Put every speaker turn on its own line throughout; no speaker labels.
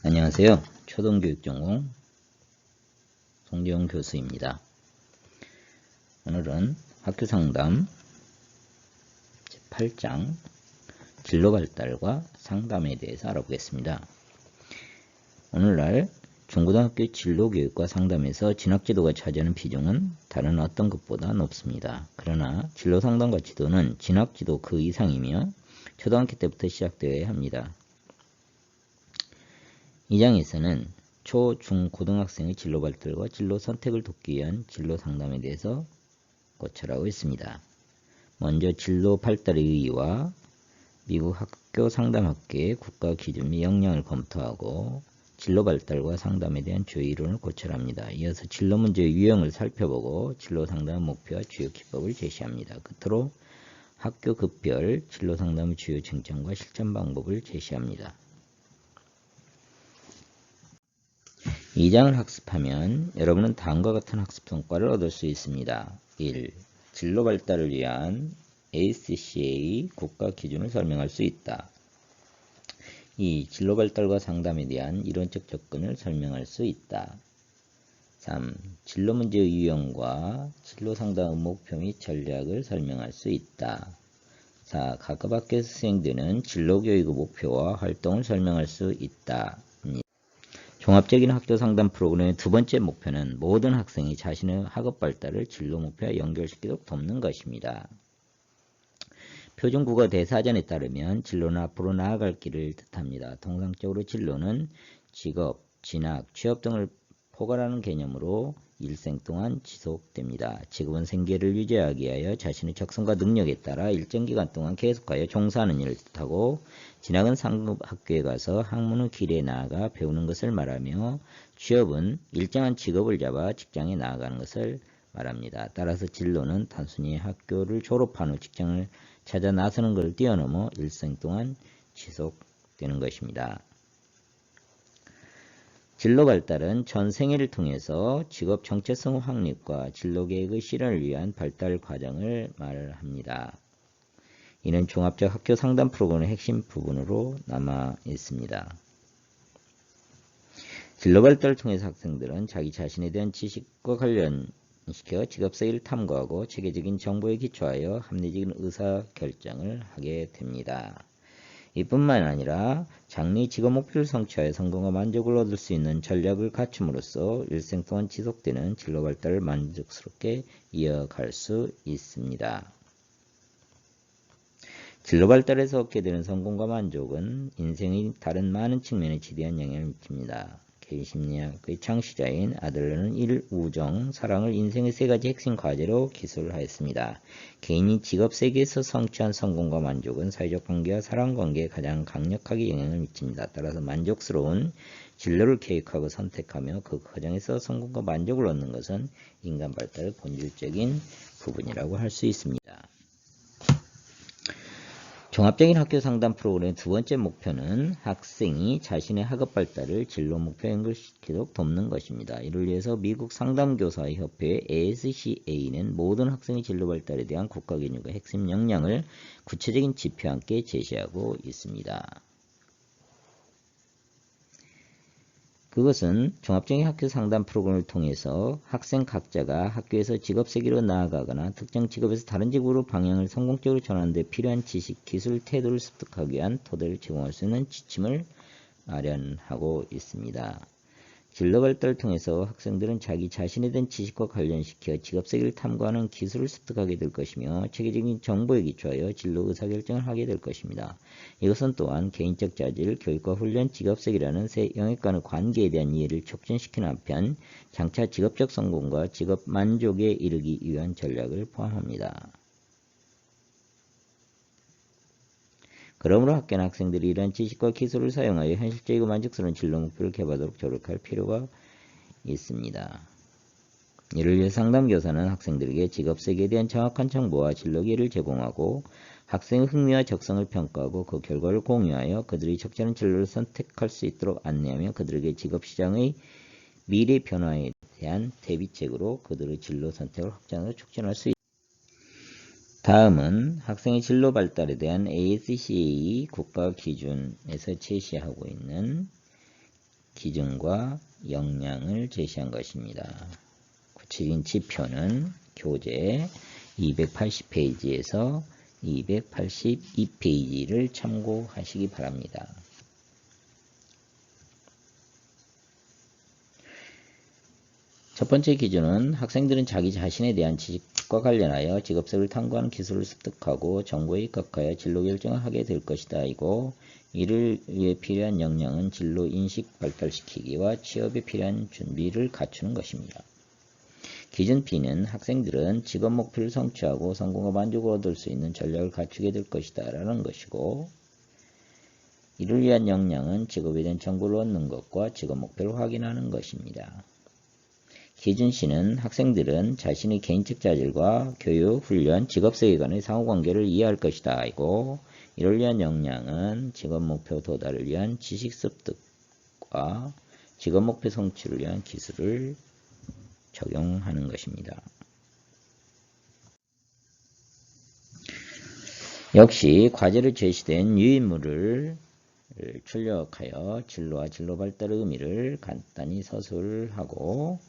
안녕하세요. 초등교육전공 송재용 교수입니다. 오늘은 학교상담 제8장 진로발달과 상담에 대해서 알아보겠습니다. 오늘날 중고등학교 진로교육과 상담에서 진학지도가 차지하는 비중은 다른 어떤 것보다 높습니다. 그러나 진로상담과 지도는 진학지도 그 이상이며 초등학교 때부터 시작되어야 합니다. 이 장에서는 초, 중, 고등학생의 진로 발달과 진로 선택을 돕기 위한 진로 상담에 대해서 고찰하고 있습니다. 먼저 진로 발달의 의의와 미국 학교 상담학계의 국가 기준 및 역량을 검토하고 진로 발달과 상담에 대한 주요 이론을 고찰합니다. 이어서 진로 문제의 유형을 살펴보고 진로 상담 목표와 주요 기법을 제시합니다. 끝으로 학교 급별 진로 상담의 주요 쟁점과 실천 방법을 제시합니다. 이 장을 학습하면 여러분은 다음과 같은 학습 성과를 얻을 수 있습니다. 1. 진로 발달을 위한 ACCA 국가 기준을 설명할 수 있다. 2. 진로 발달과 상담에 대한 이론적 접근을 설명할 수 있다. 3. 진로 문제의 유형과 진로 상담의 목표 및 전략을 설명할 수 있다. 4. 각급 학교 수행되는 진로 교육의 목표와 활동을 설명할 수 있다. 종합적인 학교 상담 프로그램의 두 번째 목표는 모든 학생이 자신의 학업 발달을 진로 목표와 연결시키도록 돕는 것입니다. 표준국어 대사전에 따르면 진로는 앞으로 나아갈 길을 뜻합니다. 통상적으로 진로는 직업, 진학, 취업 등을 포괄하는 개념으로 일생 동안 지속됩니다. 직업은 생계를 유지하기 위하여 자신의 적성과 능력에 따라 일정 기간 동안 계속하여 종사하는 일을 뜻하고, 진학은 상급 학교에 가서 학문의 길에 나아가 배우는 것을 말하며, 취업은 일정한 직업을 잡아 직장에 나아가는 것을 말합니다. 따라서 진로는 단순히 학교를 졸업한 후 직장을 찾아 나서는 것을 뛰어넘어 일생 동안 지속되는 것입니다. 진로 발달은 전 생애를 통해서 직업 정체성 확립과 진로 계획의 실현을 위한 발달 과정을 말합니다. 이는 종합적 학교 상담 프로그램의 핵심 부분으로 남아 있습니다. 진로 발달을 통해서 학생들은 자기 자신에 대한 지식과 관련시켜 직업 세계를 탐구하고 체계적인 정보에 기초하여 합리적인 의사 결정을 하게 됩니다. 이뿐만 아니라 장래의 직업 목표를 성취하여 성공과 만족을 얻을 수 있는 전략을 갖춤으로써 일생 동안 지속되는 진로 발달을 만족스럽게 이어갈 수 있습니다. 진로 발달에서 얻게 되는 성공과 만족은 인생의 다른 많은 측면에 지대한 영향을 미칩니다. 개인심리학의 창시자인 아들러는 우정, 사랑을 인생의 세 가지 핵심 과제로 기술하였습니다. 개인이 직업 세계에서 성취한 성공과 만족은 사회적 관계와 사랑 관계에 가장 강력하게 영향을 미칩니다. 따라서 만족스러운 진로를 계획하고 선택하며 그 과정에서 성공과 만족을 얻는 것은 인간 발달의 본질적인 부분이라고 할 수 있습니다. 종합적인 학교 상담 프로그램의 두 번째 목표는 학생이 자신의 학업 발달을 진로 목표에 연결시키도록 돕는 것입니다. 이를 위해서 미국 상담교사협회 ASCA는 모든 학생의 진로 발달에 대한 국가 기준과 핵심 역량을 구체적인 지표와 함께 제시하고 있습니다. 그것은 종합적인 학교 상담 프로그램을 통해서 학생 각자가 학교에서 직업 세계로 나아가거나 특정 직업에서 다른 직업으로 방향을 성공적으로 전하는 데 필요한 지식, 기술, 태도를 습득하기 위한 토대를 제공할 수 있는 지침을 마련하고 있습니다. 진로 발달을 통해서 학생들은 자기 자신에 대한 지식과 관련시켜 직업 세계를 탐구하는 기술을 습득하게 될 것이며 체계적인 정보에 기초하여 진로 의사결정을 하게 될 것입니다. 이것은 또한 개인적 자질, 교육과 훈련, 직업 세계라는 세 영역 간의 관계에 대한 이해를 촉진시키는 한편 장차 직업적 성공과 직업 만족에 이르기 위한 전략을 포함합니다. 그러므로 학교나 학생들이 이러한 지식과 기술을 사용하여 현실적이고 만족스러운 진로 목표를 개발하도록 조력할 필요가 있습니다. 이를 위해 상담교사는 학생들에게 직업세계에 대한 정확한 정보와 진로 기회를 제공하고 학생의 흥미와 적성을 평가하고 그 결과를 공유하여 그들이 적절한 진로를 선택할 수 있도록 안내하며 그들에게 직업시장의 미래 변화에 대한 대비책으로 그들의 진로 선택을 확장하여 촉진할 수 있습니다. 다음은 학생의 진로 발달에 대한 ASCA 국가 기준에서 제시하고 있는 기준과 역량을 제시한 것입니다. 구체적인 지표는 교재 280페이지에서 282페이지를 참고하시기 바랍니다. 첫 번째 기준은 학생들은 자기 자신에 대한 지식과 관련하여 직업색을 탐구하는 기술을 습득하고 정보에 입각하여 진로 결정을 하게 될 것이다. 이고 이를 위해 필요한 역량은 진로 인식 발달시키기와 취업에 필요한 준비를 갖추는 것입니다. 기준 B는 학생들은 직업 목표를 성취하고 성공과 만족을 얻을 수 있는 전략을 갖추게 될 것이다 라는 것이고, 이를 위한 역량은 직업에 대한 정보를 얻는 것과 직업 목표를 확인하는 것입니다. 기준 C는 학생들은 자신의 개인적 자질과 교육, 훈련, 직업세계관의 상호관계를 이해할 것이다. 이고 이를 위한 역량은 직업 목표 도달을 위한 지식 습득과 직업 목표 성취를 위한 기술을 적용하는 것입니다. 역시 과제로 제시된 유인물을 출력하여 진로와 진로 발달의 의미를 간단히 서술하고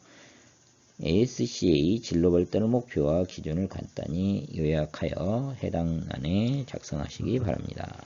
ASCA 진로 발달의 목표와 기준을 간단히 요약하여 해당 안에 작성하시기 바랍니다.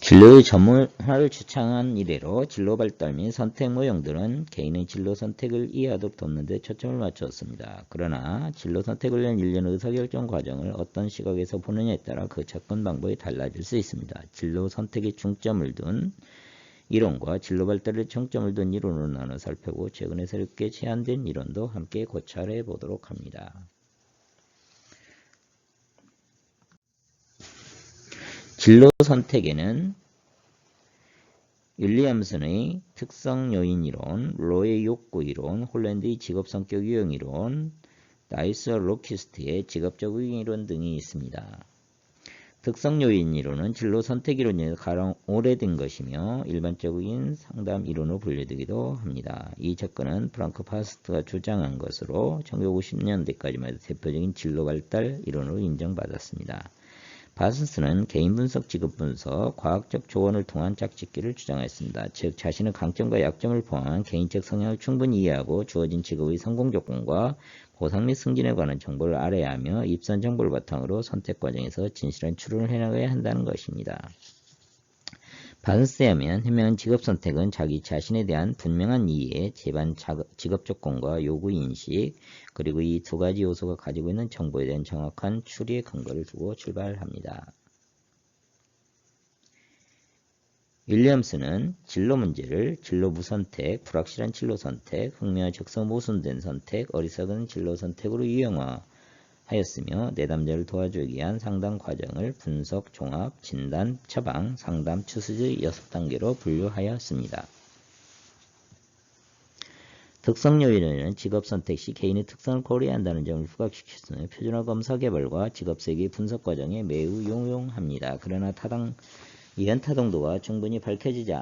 진로의 전문화를 추창한 이래로 진로 발달 및 선택 모형들은 개인의 진로 선택을 이해하도록 돕는 데 초점을 맞추었습니다. 그러나 진로 선택을 위한 일련의 의사결정 과정을 어떤 시각에서 보느냐에 따라 그 접근 방법이 달라질 수 있습니다. 진로 선택에 중점을 둔 이론과 진로 발달에 중점을 둔 이론으로 나눠 살펴보고 최근에 새롭게 제안된 이론도 함께 고찰해 보도록 합니다. 진로 선택에는 윌리엄슨의 특성 요인 이론, 로의 욕구 이론, 홀랜드의 직업 성격 유형 이론, 다이스와 로키스트의 직업적 유형 이론 등이 있습니다. 특성 요인 이론은 진로 선택 이론 중에서 가장 오래된 것이며 일반적인 상담 이론으로 분류되기도 합니다. 이 접근은 프랑크 파스트가 주장한 것으로 1950년대까지만 해도 대표적인 진로 발달 이론으로 인정받았습니다. 바슨스는 개인 분석, 직업 분석, 과학적 조언을 통한 짝짓기를 주장했습니다. 즉 자신의 강점과 약점을 포함한 개인적 성향을 충분히 이해하고 주어진 직업의 성공 조건과 보상 및 승진에 관한 정보를 알아야 하며 입선 정보를 바탕으로 선택 과정에서 진실한 추론을 해나가야 한다는 것입니다. 바슨스에 하면 현명한 직업 선택은 자기 자신에 대한 분명한 이해, 제반 직업 조건과 요구 인식, 그리고 이 두 가지 요소가 가지고 있는 정보에 대한 정확한 추리의 근거를 두고 출발합니다. 윌리엄스는 진로 문제를 진로 무선택, 불확실한 진로 선택, 흥미와 적성 모순된 선택, 어리석은 진로 선택으로 유형화하였으며 내담자를 도와주기 위한 상담 과정을 분석, 종합, 진단, 처방, 상담, 추수의 6단계로 분류하였습니다. 특성 요인에는 직업 선택 시 개인의 특성을 고려해야 한다는 점을 부각시켰으며 표준화 검사 개발과 직업 세계 분석 과정에 매우 용용합니다. 그러나 이런 타동도가 충분히 밝혀지지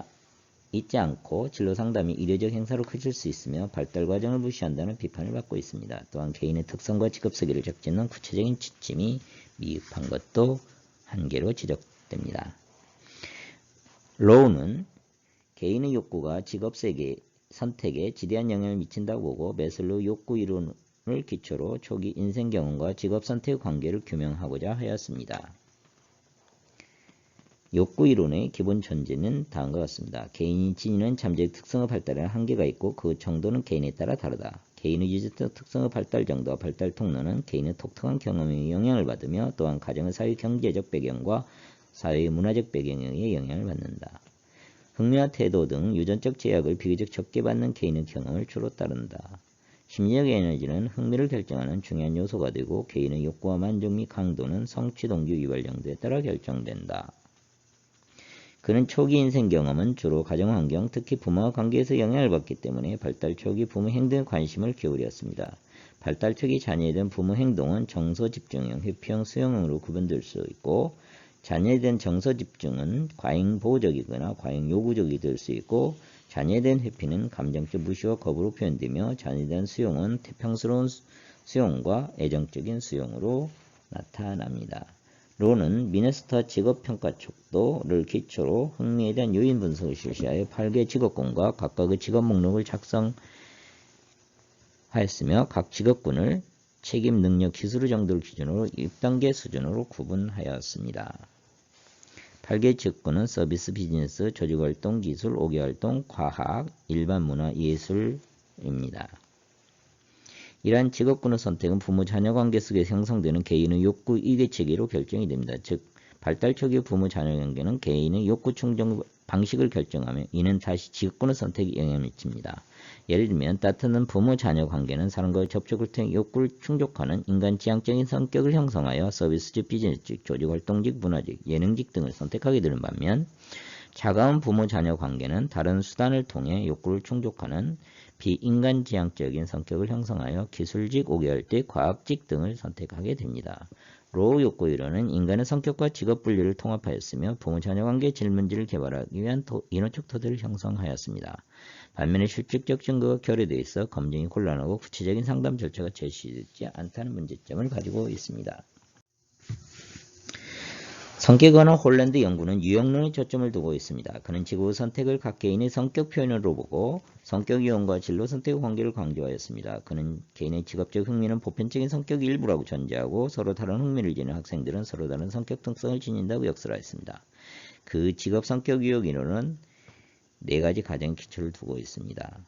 있지 않고 진로 상담이 이례적 행사로 커질 수 있으며 발달 과정을 무시한다는 비판을 받고 있습니다. 또한 개인의 특성과 직업 세계를 적짓는 구체적인 지침이 미흡한 것도 한계로 지적됩니다. 로우는 개인의 욕구가 직업 세계 선택에 지대한 영향을 미친다고 보고 매슬로우 욕구 이론을 기초로 초기 인생 경험과 직업 선택의 관계를 규명하고자 하였습니다. 욕구 이론의 기본 전제는 다음과 같습니다. 개인이 지니는 잠재적 특성의 발달에는 한계가 있고 그 정도는 개인에 따라 다르다. 개인의 유지적 특성의 발달 정도와 발달 통로는 개인의 독특한 경험에 영향을 받으며 또한 가정의 사회 경제적 배경과 사회의 문화적 배경에 의해 영향을 받는다. 흥미와 태도 등 유전적 제약을 비교적 적게 받는 개인의 경험을 주로 따른다. 심리적 에너지는 흥미를 결정하는 중요한 요소가 되고 개인의 욕구와 만족 및 강도는 성취 동기 유발 정도에 따라 결정된다. 그는 초기 인생 경험은 주로 가정환경, 특히 부모와 관계에서 영향을 받기 때문에 발달 초기 부모 행동에 관심을 기울였습니다. 발달 초기 자녀에 대한 부모 행동은 정서 집중형, 회피형, 수용형으로 구분될 수 있고 자녀에 대한 정서 집중은 과잉 보호적이거나 과잉 요구적이 될 수 있고 자녀에 대한 회피는 감정적 무시와 거부로 표현되며 자녀에 대한 수용은 태평스러운 수용과 애정적인 수용으로 나타납니다. 로는 미네소타 직업평가 척도를 기초로 흥미에 대한 요인 분석을 실시하여 8개 직업군과 각각의 직업 목록을 작성하였으며 각 직업군을 책임, 능력, 기술 정도를 기준으로 6단계 수준으로 구분하였습니다. 8개 직업군은 서비스, 비즈니스, 조직활동, 기술, 5개활동, 과학, 일반 문화, 예술입니다. 이러한 직업군의 선택은 부모 자녀 관계 속에 형성되는 개인의 욕구 이계 체계로 결정이 됩니다. 즉 발달 초기 부모 자녀 관계는 개인의 욕구 충족 방식을 결정하며 이는 다시 직업군의 선택에 영향을 미칩니다. 예를 들면 따뜻한 부모 자녀 관계는 사람과의 접촉을 통해 욕구를 충족하는 인간 지향적인 성격을 형성하여 서비스직, 비즈니스직, 조직활동직, 문화직, 예능직 등을 선택하게 되는 반면 차가운 부모 자녀 관계는 다른 수단을 통해 욕구를 충족하는 비인간 지향적인 성격을 형성하여 기술직, 5개월직, 과학직 등을 선택하게 됩니다. 로우 욕구 이론은 인간의 성격과 직업 분류를 통합하였으며 부모 자녀 관계 질문지를 개발하기 위한 인호적 토대를 형성하였습니다. 반면에 실질적 증거가 결여되어 있어 검증이 곤란하고 구체적인 상담 절차가 제시되지 않다는 문제점을 가지고 있습니다. 성격 언어 홀랜드 연구는 유형론에 초점을 두고 있습니다. 그는 지구 선택을 각 개인의 성격 표현으로 보고 성격 유형과 진로 선택의 관계를 강조하였습니다. 그는 개인의 직업적 흥미는 보편적인 성격의 일부라고 전제하고 서로 다른 흥미를 지닌 학생들은 서로 다른 성격 특성을 지닌다고 역설하였습니다. 그 직업 성격 유형 이론은 4가지 가정 기초를 두고 있습니다.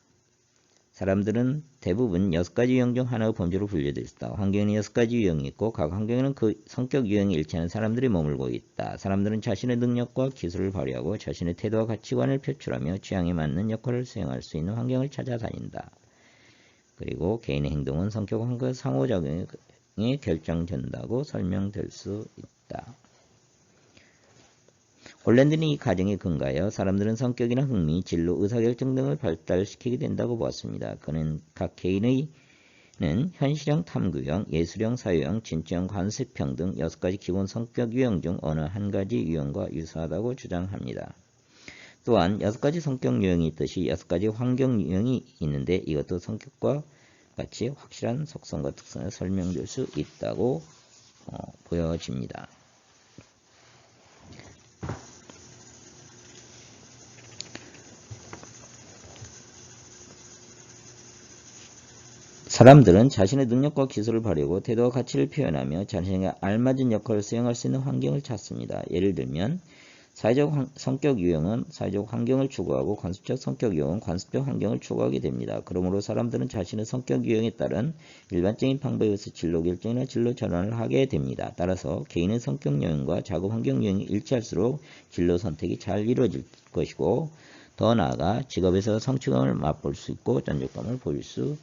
사람들은 대부분 6가지 유형 중 하나의 범주로 분류되어 있다. 환경에는 6가지 유형이 있고 각 환경에는 그 성격 유형이 일치하는 사람들이 머물고 있다. 사람들은 자신의 능력과 기술을 발휘하고 자신의 태도와 가치관을 표출하며 취향에 맞는 역할을 수행할 수 있는 환경을 찾아다닌다. 그리고 개인의 행동은 성격과 상호작용에 결정된다고 설명될 수 있다. 홀랜드는 이 가정에 근거하여 사람들은 성격이나 흥미, 진로, 의사결정 등을 발달시키게 된다고 보았습니다. 그는 각 개인의 현실형, 탐구형, 예술형, 사유형, 진취형, 관습형 등 6가지 기본 성격 유형 중 어느 한 가지 유형과 유사하다고 주장합니다. 또한 6가지 성격 유형이 있듯이 6가지 환경 유형이 있는데 이것도 성격과 같이 확실한 속성과 특성을 설명될 수 있다고 보여집니다. 사람들은 자신의 능력과 기술을 발휘하고 태도와 가치를 표현하며 자신에게 알맞은 역할을 수행할 수 있는 환경을 찾습니다. 예를 들면 사회적 성격 유형은 사회적 환경을 추구하고 관습적 성격 유형은 관습적 환경을 추구하게 됩니다. 그러므로 사람들은 자신의 성격 유형에 따른 일반적인 방법에 의해서 진로 결정이나 진로 전환을 하게 됩니다. 따라서 개인의 성격 유형과 작업 환경 유형이 일치할수록 진로 선택이 잘 이루어질 것이고 더 나아가 직업에서 성취감을 맛볼 수 있고 만족감을 보일 수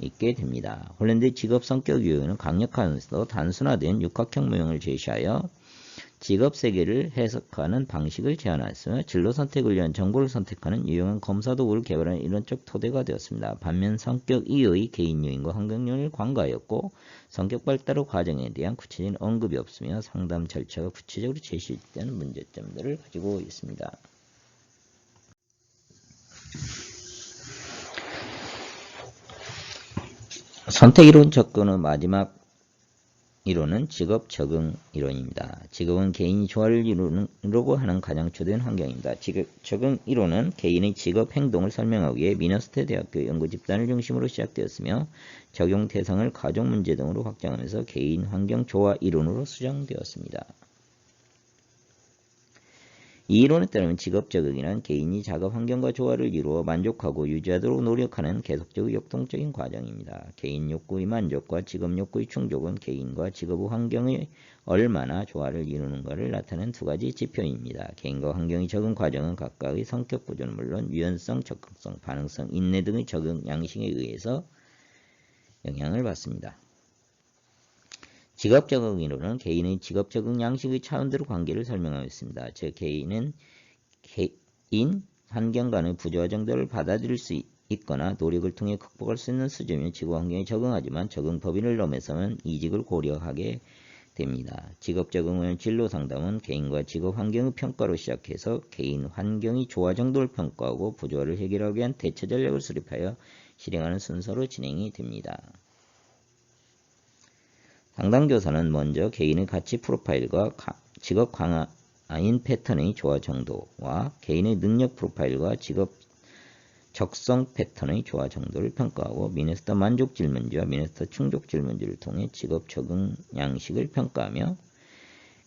있게 됩니다. 홀랜드의 직업 성격 유형은 강력하면서도 단순화된 육각형 모형을 제시하여 직업 세계를 해석하는 방식을 제안하였으며 진로 선택을 위한 정보를 선택하는 유용한 검사 도구를 개발하는 이론적 토대가 되었습니다. 반면 성격 이외의 개인 요인과 환경 요인을 관가하였고 성격 발달의 과정에 대한 구체적인 언급이 없으며 상담 절차가 구체적으로 제시되는 문제점들을 가지고 있습니다. 선택이론 접근의 마지막 이론은 직업 적응 이론입니다. 직업은 개인이 조화를 이루려고 하는 가장 주된 환경입니다. 직업 적응 이론은 개인의 직업 행동을 설명하기 위해 미네소타 대학교 연구 집단을 중심으로 시작되었으며 적용 대상을 가족 문제 등으로 확장하면서 개인 환경 조화 이론으로 수정되었습니다. 이 이론에 따르면 직업 적응이란 개인이 작업 환경과 조화를 이루어 만족하고 유지하도록 노력하는 계속적이고 역동적인 과정입니다. 개인 욕구의 만족과 직업 욕구의 충족은 개인과 직업의 환경이 얼마나 조화를 이루는가를 나타내는 2가지 지표입니다. 개인과 환경의 적응 과정은 각각의 성격 구조는 물론 유연성, 적극성, 반응성, 인내 등의 적응 양식에 의해서 영향을 받습니다. 직업 적응 이론은 개인의 직업 적응 양식의 차원대로 관계를 설명하고 있습니다. 즉 개인은 개인 환경 간의 부조화 정도를 받아들일 수 있거나 노력을 통해 극복할 수 있는 수준이면 직업 환경에 적응하지만 적응 범위를 넘어서면 이직을 고려하게 됩니다. 직업 적응 후 진로 상담은 개인과 직업 환경의 평가로 시작해서 개인 환경이 조화 정도를 평가하고 부조화를 해결하기 위한 대처 전략을 수립하여 실행하는 순서로 진행이 됩니다. 상담교사는 먼저 개인의 가치 프로파일과 직업 강화인 패턴의 조화 정도와 개인의 능력 프로파일과 직업 적성 패턴의 조화 정도를 평가하고 미네소타 만족 질문지와 미네소타 충족 질문지를 통해 직업 적응 양식을 평가하며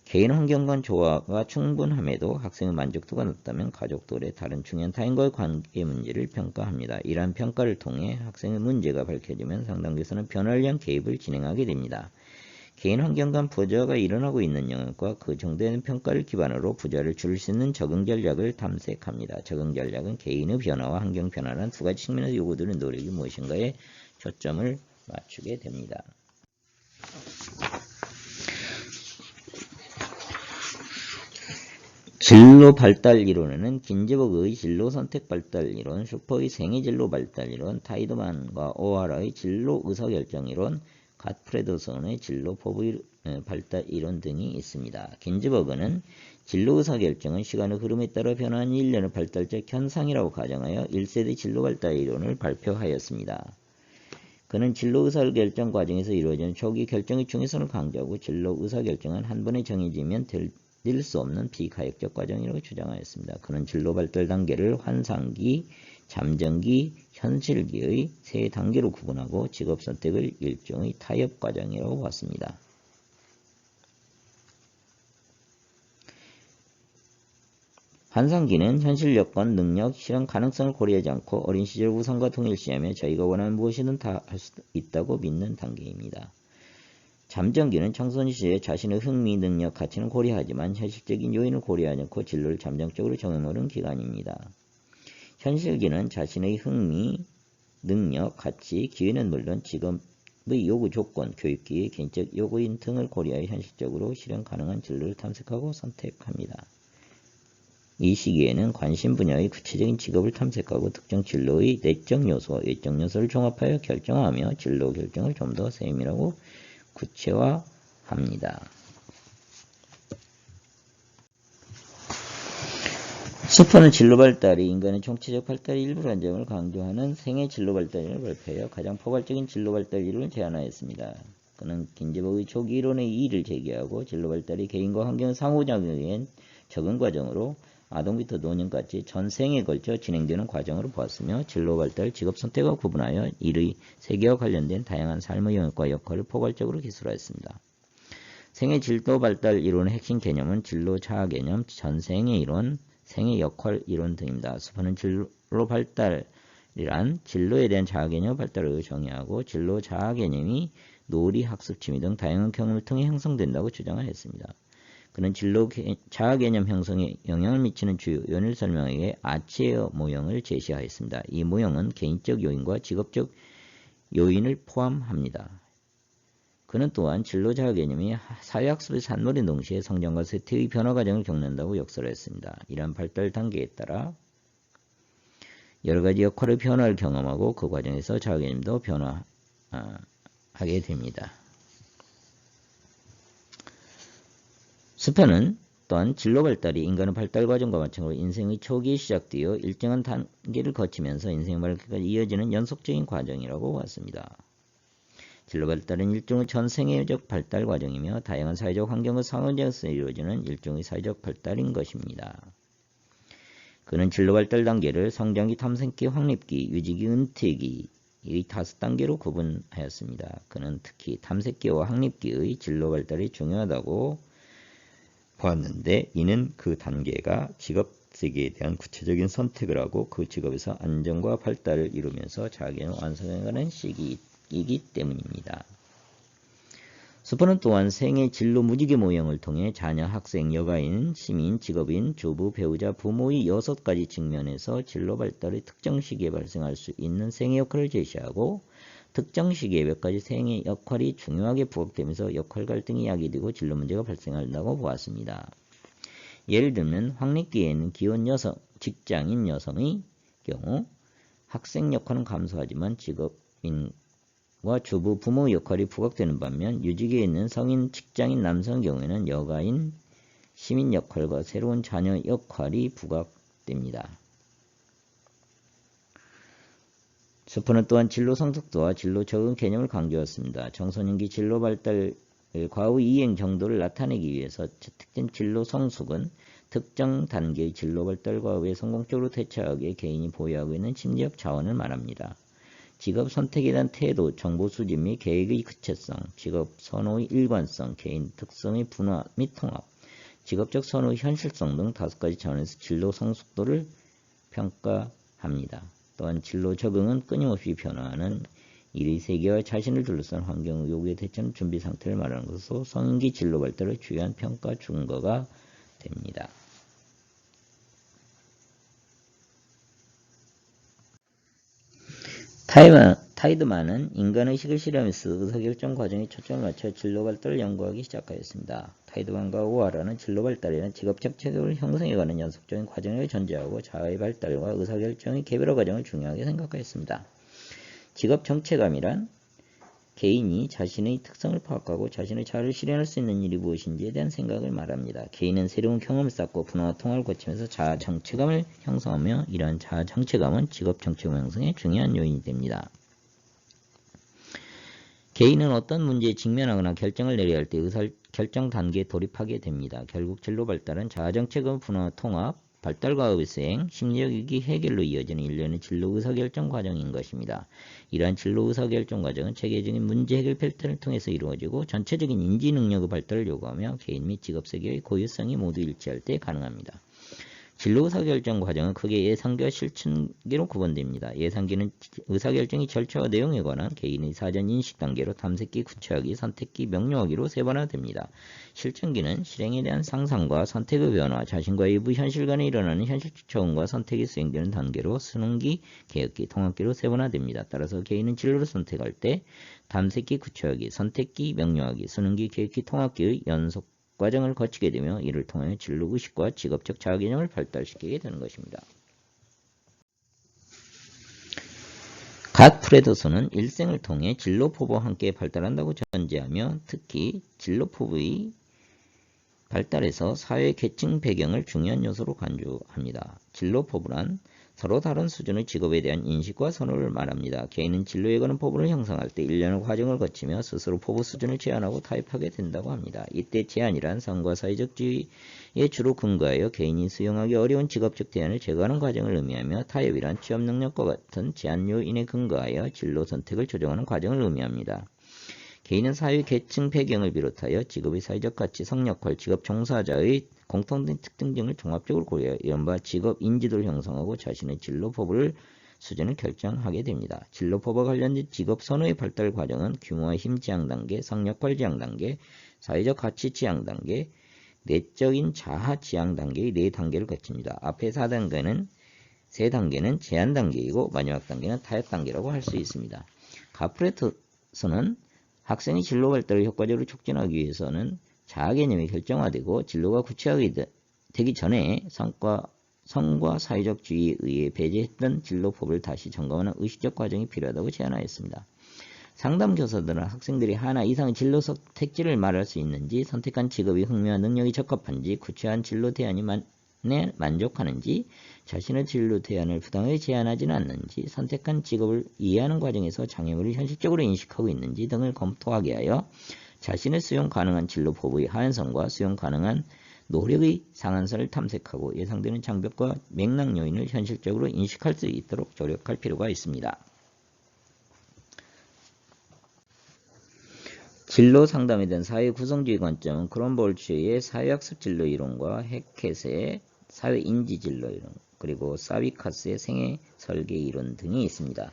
개인 환경 간 조화가 충분함에도 학생의 만족도가 높다면 가족들의 다른 중요한 타인과의 관계 문제를 평가합니다. 이러한 평가를 통해 학생의 문제가 밝혀지면 상담교사는 변화를 위한 개입을 진행하게 됩니다. 개인 환경 간 부조화가 일어나고 있는 영역과 그 정도의 평가를 기반으로 부조화를 줄일 수 있는 적응 전략을 탐색합니다. 적응 전략은 개인의 변화와 환경 변화라는 두 가지 측면에서 요구되는 노력이 무엇인가에 초점을 맞추게 됩니다. 진로 발달 이론에는 긴제버그의 진로 선택 발달 이론, 슈퍼의 생애 진로 발달 이론, 타이드만과 오하라의 진로 의사결정 이론, 갓프레더슨의 진로 포부 발달 이론 등이 있습니다. 긴즈버그는 진로 의사결정은 시간의 흐름에 따라 변화하는 일련의 발달적 현상이라고 가정하여 1세대 진로 발달 이론을 발표하였습니다. 그는 진로 의사결정 과정에서 이루어지는 초기 결정의 중요성을 강조하고 진로 의사결정은 한 번에 정해지면 될 수 없는 비가역적 과정이라고 주장하였습니다. 그는 진로 발달 단계를 환상기, 잠정기, 현실기의 세 단계로 구분하고 직업 선택을 일종의 타협 과정이라고 봤습니다. 환상기는 현실 여건, 능력, 실현 가능성을 고려하지 않고 어린 시절 우상과 동일시하며 자기가 원하는 무엇이든 다 할 수 있다고 믿는 단계입니다. 잠정기는 청소년 시절에 자신의 흥미, 능력, 가치는 고려하지만 현실적인 요인을 고려하지 않고 진로를 잠정적으로 정해놓은 기간입니다. 현실기는 자신의 흥미, 능력, 가치, 기회는 물론 직업의 요구 조건, 교육기회, 개인적 요구인 등을 고려하여 현실적으로 실현 가능한 진로를 탐색하고 선택합니다. 이 시기에는 관심 분야의 구체적인 직업을 탐색하고 특정 진로의 내적 요소와 외적 요소를 종합하여 결정하며 진로 결정을 좀 더 세밀하고 구체화합니다. 스퍼는 진로 발달이 인간의 총체적 발달의 일부라는 점을 강조하는 생애 진로 발달을 발표하여 가장 포괄적인 진로 발달 이론을 제안하였습니다. 그는 긴제버그의 초기 이론의 이의를 제기하고 진로 발달이 개인과 환경의 상호작용에 의한 적응 과정으로 아동부터 노년까지 전 생에 걸쳐 진행되는 과정으로 보았으며 진로 발달, 직업 선택과 구분하여 이의 세계와 관련된 다양한 삶의 영역과 역할을 포괄적으로 기술하였습니다. 생애 진로 발달 이론의 핵심 개념은 진로 자아 개념, 전생의 이론, 생애 역할 이론 등입니다. 스퍼는 진로 발달이란 진로에 대한 자아 개념 발달을 정의하고 진로 자아 개념이 놀이, 학습, 취미 등 다양한 경험을 통해 형성된다고 주장하였습니다. 그는 진로 자아 개념 형성에 영향을 미치는 주요 요인을 설명하기 위해 아치헤어 모형을 제시하였습니다. 이 모형은 개인적 요인과 직업적 요인을 포함합니다. 그는 또한 진로 자아 개념이 사회학습의 산물인 동시에 성장과 쇠퇴의 변화 과정을 겪는다고 역설을 했습니다. 이러한 발달 단계에 따라 여러 가지 역할의 변화를 경험하고 그 과정에서 자아 개념도 변화하게 됩니다. 스퍼는 또한 진로 발달이 인간의 발달 과정과 마찬가지로 인생의 초기에 시작되어 일정한 단계를 거치면서 인생의 말까지 이어지는 연속적인 과정이라고 봤습니다. 진로 발달은 일종의 전생애적 발달 과정이며 다양한 사회적 환경과 상호작용에서 이루어지는 일종의 사회적 발달인 것입니다. 그는 진로 발달 단계를 성장기, 탐색기, 확립기, 유지기, 은퇴기의 5단계로 구분하였습니다. 그는 특히 탐색기와 확립기의 진로 발달이 중요하다고 보았는데 이는 그 단계가 직업 세계에 대한 구체적인 선택을 하고 그 직업에서 안정과 발달을 이루면서 자기는 완성해가는 시기이기 때문입니다. 스퍼는 또한 생애 진로 무지개 모형을 통해 자녀, 학생, 여가인, 시민, 직업인, 주부, 배우자, 부모의 6가지 측면에서 진로 발달의 특정 시기에 발생할 수 있는 생애 역할을 제시하고 특정 시기에 몇 가지 생애 역할이 중요하게 부각되면서 역할 갈등이 야기되고 진로 문제가 발생한다고 보았습니다. 예를 들면 학력기에 있는 기혼 여성, 직장인 여성의 경우 학생 역할은 감소하지만 직업인과 주부, 부모 역할이 부각되는 반면 유직에 있는 성인 직장인 남성의 경우에는 여가인, 시민 역할과 새로운 자녀 역할이 부각됩니다. 스퍼는 또한 진로 성숙도와 진로 적응 개념을 강조했습니다. 청소년기 진로 발달 과의 이행 정도를 나타내기 위해서 특정 진로 성숙은 특정 단계의 진로 발달 과업에 성공적으로 대처하기에 개인이 보유하고 있는 심리적 자원을 말합니다. 직업 선택에 대한 태도, 정보 수집 및 계획의 구체성, 직업 선호의 일관성, 개인 특성의 분화 및 통합, 직업적 선호의 현실성 등 5가지 차원에서 진로 성숙도를 평가합니다. 또한 진로 적응은 끊임없이 변화하는 일의 세계와 자신을 둘러싼 환경 요구에 대처하는 준비 상태를 말하는 것으로 성인기 진로 발달의 주요한 평가 준거가 됩니다. 타이드만은 인간의식을 실험해서 의사결정 과정에 초점을 맞춰 진로 발달을 연구하기 시작하였습니다. 타이드만과 오하라는 진로 발달에는 직업적 체격을 형성해가는 연속적인 과정을 전제하고 자아의 발달과 의사결정의 개별화 과정을 중요하게 생각하였습니다. 직업 정체감이란 개인이 자신의 특성을 파악하고 자신의 자아를 실현할 수 있는 일이 무엇인지에 대한 생각을 말합니다. 개인은 새로운 경험을 쌓고 분화와 통화를 거치면서 자아 정체감을 형성하며 이러한 자아 정체감은 직업 정체감 형성의 중요한 요인이 됩니다. 개인은 어떤 문제에 직면하거나 결정을 내려야 할 때 의사결정 단계에 돌입하게 됩니다. 결국 진로 발달은 자아 정체감, 분화와 통합, 발달과업의 수행, 심리적 위기 해결로 이어지는 일련의 진로 의사결정 과정인 것입니다. 이러한 진로 의사결정 과정은 체계적인 문제 해결 패턴을 통해서 이루어지고 전체적인 인지 능력의 발달을 요구하며 개인 및 직업세계의 고유성이 모두 일치할 때 가능합니다. 진로 의사결정 과정은 크게 예상기와 실천기로 구분됩니다. 예상기는 의사결정의 절차와 내용에 관한 개인의 사전 인식 단계로 탐색기, 구체하기, 선택기, 명료하기로 세분화됩니다. 실천기는 실행에 대한 상상과 선택의 변화, 자신과 일부 현실 간에 일어나는 현실적 적응과 선택이 수행되는 단계로 수능기, 계획기, 통합기로 세분화됩니다. 따라서 개인은 진로를 선택할 때 탐색기, 구체하기, 선택기, 명료하기, 수능기, 계획기, 통합기의 연속 과정을 거치게 되며 이를 통해 진로의식과 직업적 자아개념을 발달시키게 되는 것입니다. 갓 프레더슨은 일생을 통해 진로포부와 함께 발달한다고 전제하며 특히 진로포부의 발달에서 사회 계층 배경을 중요한 요소로 간주합니다. 진로포부란 서로 다른 수준의 직업에 대한 인식과 선호를 말합니다. 개인은 진로에 관한 포부를 형성할 때 일련의 과정을 거치며 스스로 포부 수준을 제한하고 타협하게 된다고 합니다. 이때 제한이란 성과 사회적 지위에 주로 근거하여 개인이 수용하기 어려운 직업적 제한을 제거하는 과정을 의미하며 타협이란 취업 능력과 같은 제한 요인에 근거하여 진로 선택을 조정하는 과정을 의미합니다. 개인은 사회 계층 배경을 비롯하여 직업의 사회적 가치, 성역할, 직업 종사자의 공통된 특징 등을 종합적으로 고려하여 이른바 직업 인지도를 형성하고 자신의 진로 포부를 수준을 결정하게 됩니다. 진로 포부와 관련된 직업 선호의 발달 과정은 규모와 힘 지향 단계, 성역할 지향 단계, 사회적 가치 지향 단계, 내적인 자아 지향 단계의 4단계를 거칩니다. 앞에 4단계는 3단계는 제한 단계이고 마지막 단계는 타협 단계라고 할 수 있습니다. 가프레터스는 학생의 진로 발달을 효과적으로 촉진하기 위해서는 자아 개념이 결정화되고 진로가 구체화되기 전에 성과 사회적 주의에 의해 배제했던 진로 포부를 다시 점검하는 의식적 과정이 필요하다고 제안하였습니다. 상담 교사들은 학생들이 하나 이상의 진로 선택지를 말할 수 있는지, 선택한 직업이 흥미와 능력이 적합한지, 구체화한 진로 대안이 만족하는지, 자신의 진로 대안을 부당하게 제한하지는 않는지, 선택한 직업을 이해하는 과정에서 장애물을 현실적으로 인식하고 있는지 등을 검토하게 하여 자신의 수용 가능한 진로 포부의 하한선과 수용 가능한 노력의 상한선을 탐색하고 예상되는 장벽과 맥락 요인을 현실적으로 인식할 수 있도록 조력할 필요가 있습니다. 진로 상담에 대한 사회 구성주의 관점은 크롬볼츠의 사회학습 진로 이론과 해켓의 사회 인지 진로 이론, 그리고 사위카스의 생애 설계 이론 등이 있습니다.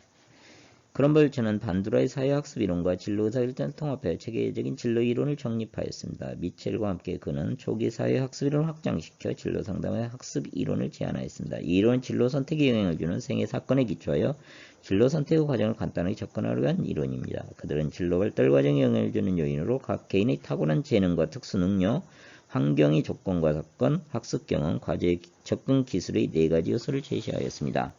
크롬볼츠는 반두라의 사회학습 이론과 진로 의사결정을 통합하여 체계적인 진로 이론을 정립하였습니다. 미첼과 함께 그는 초기 사회학습 이론을 확장시켜 진로 상담의 학습 이론을 제안하였습니다. 이 이론은 진로 선택에 영향을 주는 생애 사건에 기초하여 진로 선택의 과정을 간단하게 접근하려 한 이론입니다. 그들은 진로 발달 과정에 영향을 주는 요인으로 각 개인의 타고난 재능과 특수 능력, 환경의 조건과 사건, 학습 경험, 과제 접근 기술의 4가지 요소를 제시하였습니다.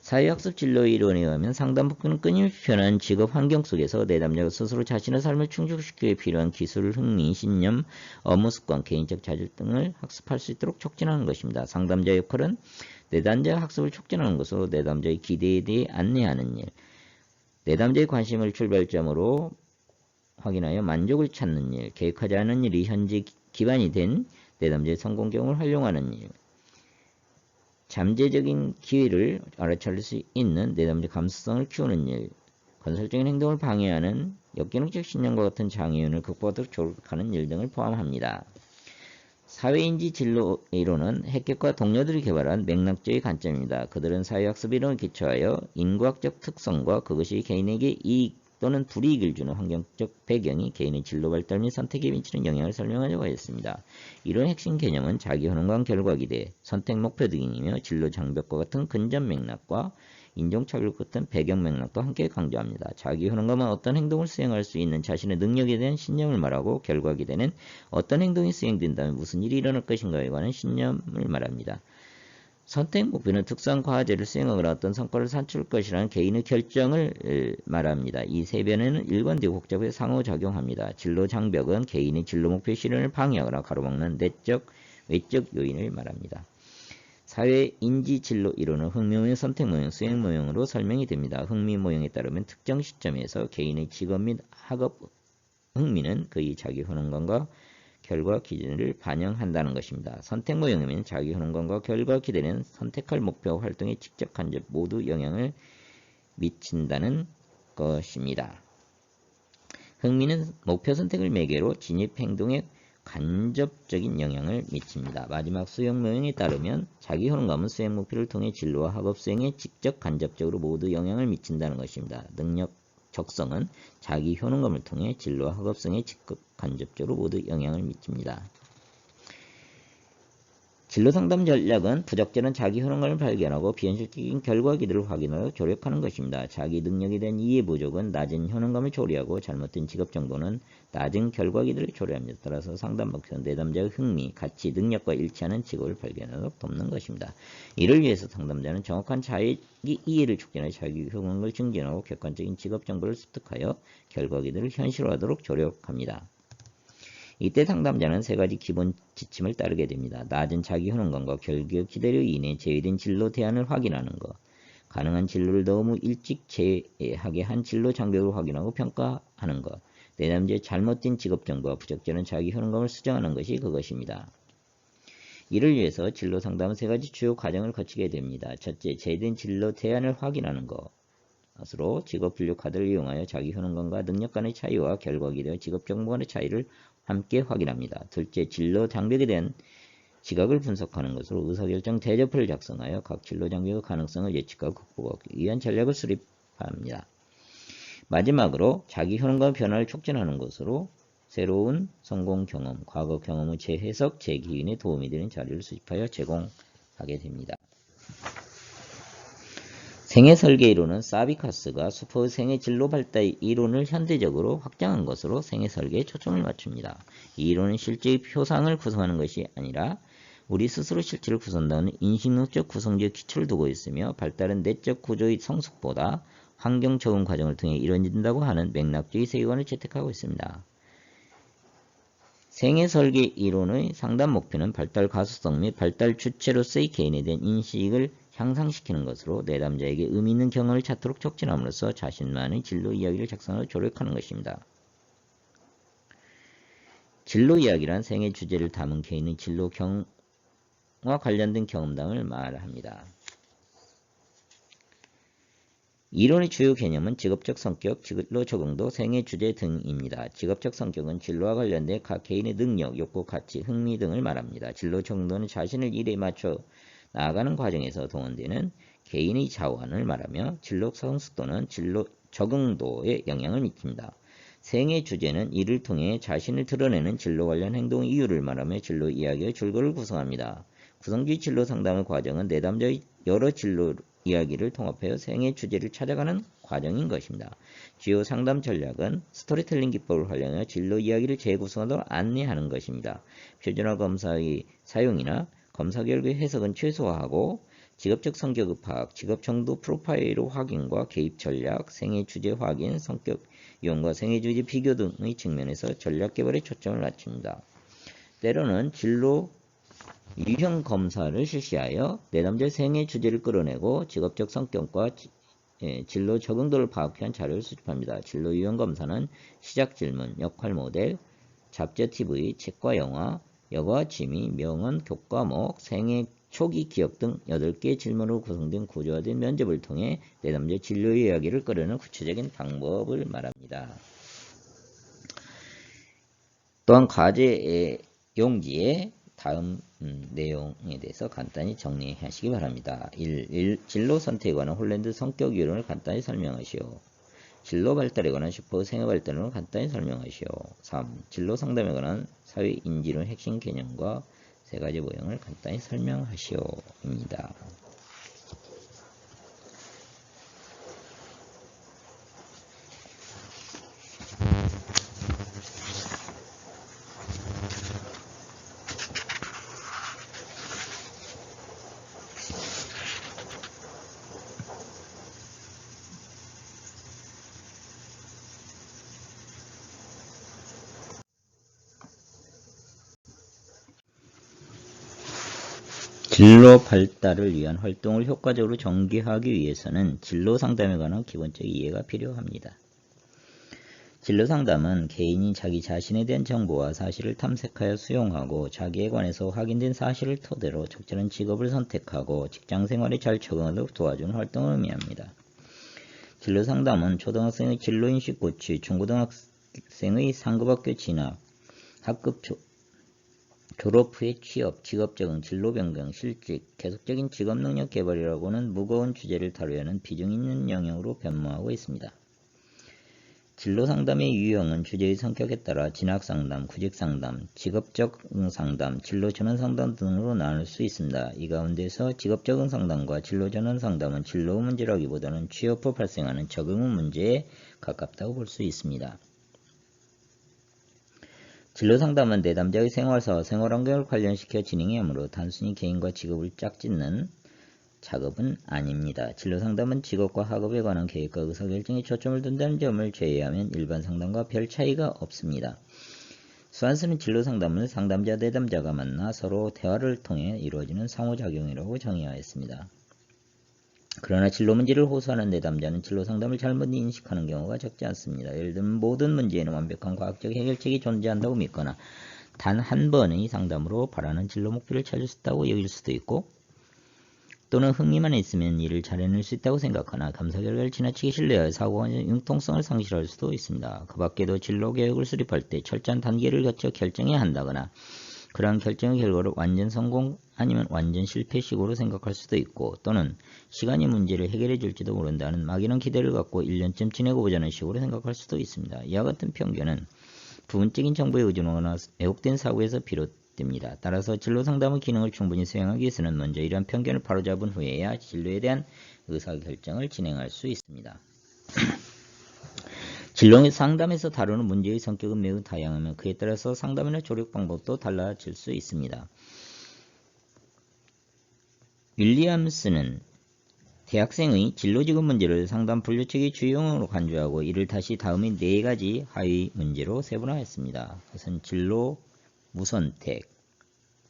사회학습 진로 이론에 의하면 상담 목표는 끊임없이 변하는 직업 환경 속에서 내담자가 스스로 자신의 삶을 충족시키기 위해 필요한 기술, 흥미, 신념, 업무 습관, 개인적 자질 등을 학습할 수 있도록 촉진하는 것입니다. 상담자의 역할은 내담자의 학습을 촉진하는 것으로 내담자의 기대에 대해 안내하는 일, 내담자의 관심을 출발점으로 확인하여 만족을 찾는 일, 계획하지 않은 일이 현재 기반이 된 내담자의 성공 경험을 활용하는 일, 잠재적인 기회를 알아차릴 수 있는 내담자 감수성을 키우는 일, 건설적인 행동을 방해하는 역기능적 신념과 같은 장애인을 극복하도록 조력하는 일 등을 포함합니다. 사회인지 진로 이론은 해객과 동료들이 개발한 맥락적인 관점입니다. 그들은 사회학습 이론을 기초하여 인과학적 특성과 그것이 개인에게 이익 또는 불이익을 주는 환경적 배경이 개인의 진로 발달 및 선택에 미치는 영향을 설명하려고 했습니다. 이런 핵심 개념은 자기 효능과 결과 기대, 선택 목표 등이며 진로 장벽과 같은 근전 맥락과 인종차별 같은 배경 맥락도 함께 강조합니다. 자기 효능감은 어떤 행동을 수행할 수 있는 자신의 능력에 대한 신념을 말하고 결과 기대는 어떤 행동이 수행된다면 무슨 일이 일어날 것인가에 관한 신념을 말합니다. 선택 목표는 특수한 과제를 수행하거나 어떤 성과를 산출할 것이라는 개인의 결정을 말합니다. 이 세 변에는 일관되고 복잡하게 상호작용합니다. 진로 장벽은 개인의 진로 목표 실현을 방해하거나 가로막는 내적, 외적 요인을 말합니다. 사회 인지 진로 이론은 흥미 모형, 선택 모형, 수행 모형으로 설명이 됩니다. 흥미 모형에 따르면 특정 시점에서 개인의 직업 및 학업 흥미는 그의 자기 효능감과 결과 기준을 반영한다는 것입니다. 선택 모형이면 자기 효능감과 결과 기대는 선택할 목표 활동에 직접 간접 모두 영향을 미친다는 것입니다. 흥미는 목표 선택을 매개로 진입 행동에 간접적인 영향을 미칩니다. 마지막 수행 모형에 따르면 자기 효능감은 수행 목표를 통해 진로와 학업 수행에 직접 간접적으로 모두 영향을 미친다는 것입니다. 능력 적성은 자기 효능감을 통해 진로와 학업 수행에 직접 간접적으로 모두 영향을 미칩니다. 진로 상담 전략은 부적절한 자기 효능감을 발견하고 비현실적인 결과 기대를 확인하여 조력하는 것입니다. 자기 능력에 대한 이해 부족은 낮은 효능감을 초래하고 잘못된 직업 정보는 낮은 결과 기대를 초래합니다. 따라서 상담 목표는 내담자의 흥미, 가치, 능력과 일치하는 직업을 발견하도록 돕는 것입니다. 이를 위해서 상담자는 정확한 자기 이해를 촉진하여 자기 효능을 증진하고 객관적인 직업 정보를 습득하여 결과 기대를 현실화하도록 조력합니다. 이때 상담자는 3가지 기본 지침을 따르게 됩니다. 낮은 자기 효능감과 결과 기대로 인해 제외된 진로 대안을 확인하는 것, 가능한 진로를 너무 일찍 제외하게 한 진로 장벽을 확인하고 평가하는 것, 내담자의 잘못된 직업 정보와 부적절한 자기 효능감을 수정하는 것이 그것입니다. 이를 위해서 진로 상담은 3가지 주요 과정을 거치게 됩니다. 첫째, 제외된 진로 대안을 확인하는 것으로 직업 분류 카드를 이용하여 자기 효능감과 능력 간의 차이와 결과 기대와 직업 정보 간의 차이를 함께 확인합니다. 둘째, 진로 장벽에 대한 지각을 분석하는 것으로 의사결정 대조표를 작성하여 각 진로 장벽의 가능성을 예측하고 극복하기 위한 전략을 수립합니다. 마지막으로 자기 효능감 변화를 촉진하는 것으로 새로운 성공 경험, 과거 경험의 재해석, 재기인에 도움이 되는 자료를 수집하여 제공하게 됩니다. 생애 설계 이론은 사비카스가 수포의 생애 진로 발달 이론을 현대적으로 확장한 것으로 생애 설계에 초점을 맞춥니다. 이 이론은 실제의 표상을 구성하는 것이 아니라 우리 스스로 실체를 구성하는 인식론적 구성적 기초를 두고 있으며 발달은 내적 구조의 성숙보다 환경 적응 과정을 통해 이루어진다고 하는 맥락주의 세계관을 채택하고 있습니다. 생애 설계 이론의 상담 목표는 발달 가속성 및 발달 주체로서의 개인에 대한 인식을 향상시키는 것으로 내담자에게 의미 있는 경험을 찾도록 촉진함으로써 자신만의 진로 이야기를 작성하여 조력하는 것입니다. 진로 이야기란 생애 주제를 담은 개인의 진로 경험과 관련된 경험담을 말합니다. 이론의 주요 개념은 직업적 성격, 진로 적응도, 생애 주제 등입니다. 직업적 성격은 진로와 관련된 각 개인의 능력, 욕구, 가치, 흥미 등을 말합니다. 진로 적응도는 자신을 일에 맞춰 나아가는 과정에서 동원되는 개인의 자원을 말하며 진로 성숙도는 진로 적응도에 영향을 미칩니다. 생애 주제는 이를 통해 자신을 드러내는 진로 관련 행동 이유를 말하며 진로 이야기의 줄거리를 구성합니다. 구성주의 진로 상담의 과정은 내담자의 여러 진로 이야기를 통합하여 생애 주제를 찾아가는 과정인 것입니다. 주요 상담 전략은 스토리텔링 기법을 활용하여 진로 이야기를 재구성하도록 안내하는 것입니다. 표준화 검사의 사용이나 검사 결과의 해석은 최소화하고 직업적 성격의 파악, 직업 정도 프로파일 확인과 개입 전략, 생애 주제 확인, 성격 이용과 생애 주제 비교 등의 측면에서 전략 개발에 초점을 맞춥니다. 때로는 진로 유형 검사를 실시하여 내담자의 생애 주제를 끌어내고 직업적 성격과 진로 적응도를 파악한 위한 자료를 수집합니다. 진로 유형 검사는 시작 질문, 역할 모델, 잡지 TV, 책과 영화, 여과 취미, 명언, 교과목, 생애 초기 기억 등 8개의 질문으로 구성된 구조화된 면접을 통해 내담자의 진로 이야기를 끌어내는 구체적인 방법을 말합니다. 또한 과제 용지에 다음 내용에 대해서 간단히 정리하시기 바랍니다. 1. 진로 선택에 관한 홀랜드 성격 이론을 간단히 설명하시오. 진로 발달에 관한 슈퍼 생애 발달론을 간단히 설명하시오. 3. 진로 상담에 관한 사회 인지론 핵심 개념과 3가지 모형을 간단히 설명하시오. 입니다. 진로 발달을 위한 활동을 효과적으로 전개하기 위해서는 진로 상담에 관한 기본적 이해가 필요합니다. 진로 상담은 개인이 자기 자신에 대한 정보와 사실을 탐색하여 수용하고 자기에 관해서 확인된 사실을 토대로 적절한 직업을 선택하고 직장 생활에 잘 적응하도록 도와주는 활동을 의미합니다. 진로 상담은 초등학생의 진로인식 고취, 중고등학생의 상급학교 진학, 학급 졸업 후의 취업, 직업 적응, 진로 변경, 실직, 계속적인 직업 능력 개발이라고는 무거운 주제를 다루려 하는 비중 있는 영역으로 변모하고 있습니다. 진로 상담의 유형은 주제의 성격에 따라 진학 상담, 구직 상담, 직업 적응 상담, 진로 전환 상담 등으로 나눌 수 있습니다. 이 가운데서 직업 적응 상담과 진로 전환 상담은 진로 문제라기보다는 취업 후 발생하는 적응 문제에 가깝다고 볼 수 있습니다. 진로 상담은 내담자의 생활사와 생활환경을 관련시켜 진행해야 하므로 단순히 개인과 직업을 짝짓는 작업은 아닙니다. 진로 상담은 직업과 학업에 관한 계획과 의사결정에 초점을 둔다는 점을 제외하면 일반 상담과 별 차이가 없습니다. 수완스는 진로 상담은 상담자 내담자가 만나 서로 대화를 통해 이루어지는 상호작용이라고 정의하였습니다. 그러나 진로 문제를 호소하는 내담자는 진로 상담을 잘못 인식하는 경우가 적지 않습니다. 예를 들면 모든 문제에는 완벽한 과학적 해결책이 존재한다고 믿거나 단 한 번의 상담으로 바라는 진로 목표를 찾을 수 있다고 여길 수도 있고 또는 흥미만 있으면 일을 잘해낼 수 있다고 생각하나 감사 결과를 지나치게 신뢰하여 사고가 융통성을 상실할 수도 있습니다. 그 밖에도 진로 계획을 수립할 때 철저한 단계를 거쳐 결정해야 한다거나 그러한 결정의 결과를 완전 성공 아니면 완전 실패식으로 생각할 수도 있고 또는 시간이 문제를 해결해 줄지도 모른다는 막연한 기대를 갖고 1년쯤 지내고 보자는 식으로 생각할 수도 있습니다. 이와 같은 편견은 부분적인 정보에 의존하거나 왜곡된 사고에서 비롯됩니다. 따라서 진로 상담의 기능을 충분히 수행하기 위해서는 먼저 이러한 편견을 바로잡은 후에야 진로에 대한 의사결정을 진행할 수 있습니다. 진로 상담에서 다루는 문제의 성격은 매우 다양하며 그에 따라서 상담이나 조력 방법도 달라질 수 있습니다. 윌리엄스는 대학생의 진로직업 문제를 상담 분류책의 주요형으로 간주하고 이를 다시 다음의 4가지 하위 문제로 세분화했습니다. 그것은 진로 무선택,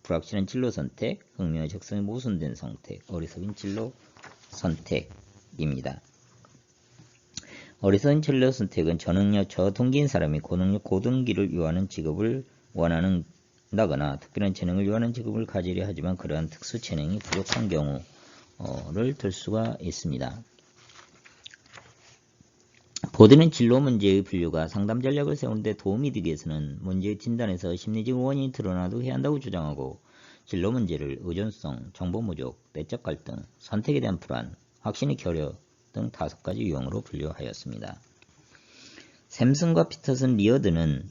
불확실한 진로 선택, 흥미와 적성이 모순된 선택, 어리석은 진로 선택입니다. 어리석은 진로 선택은 저능력, 저동기인 사람이 고능력, 고동기를 요하는 직업을 원한다거나 특별한 재능을 요하는 직업을 가지려 하지만 그러한 특수 재능이 부족한 경우를 들 수가 있습니다. 보드는 진로 문제의 분류가 상담 전략을 세우는 데 도움이 되기 위해서는 문제의 진단에서 심리적 원인이 드러나도 해야 한다고 주장하고 진로 문제를 의존성, 정보 부족, 내적 갈등, 선택에 대한 불안, 확신의 결여 등 5가지 유형으로 분류하였습니다. 샘슨과 피터슨 리어드는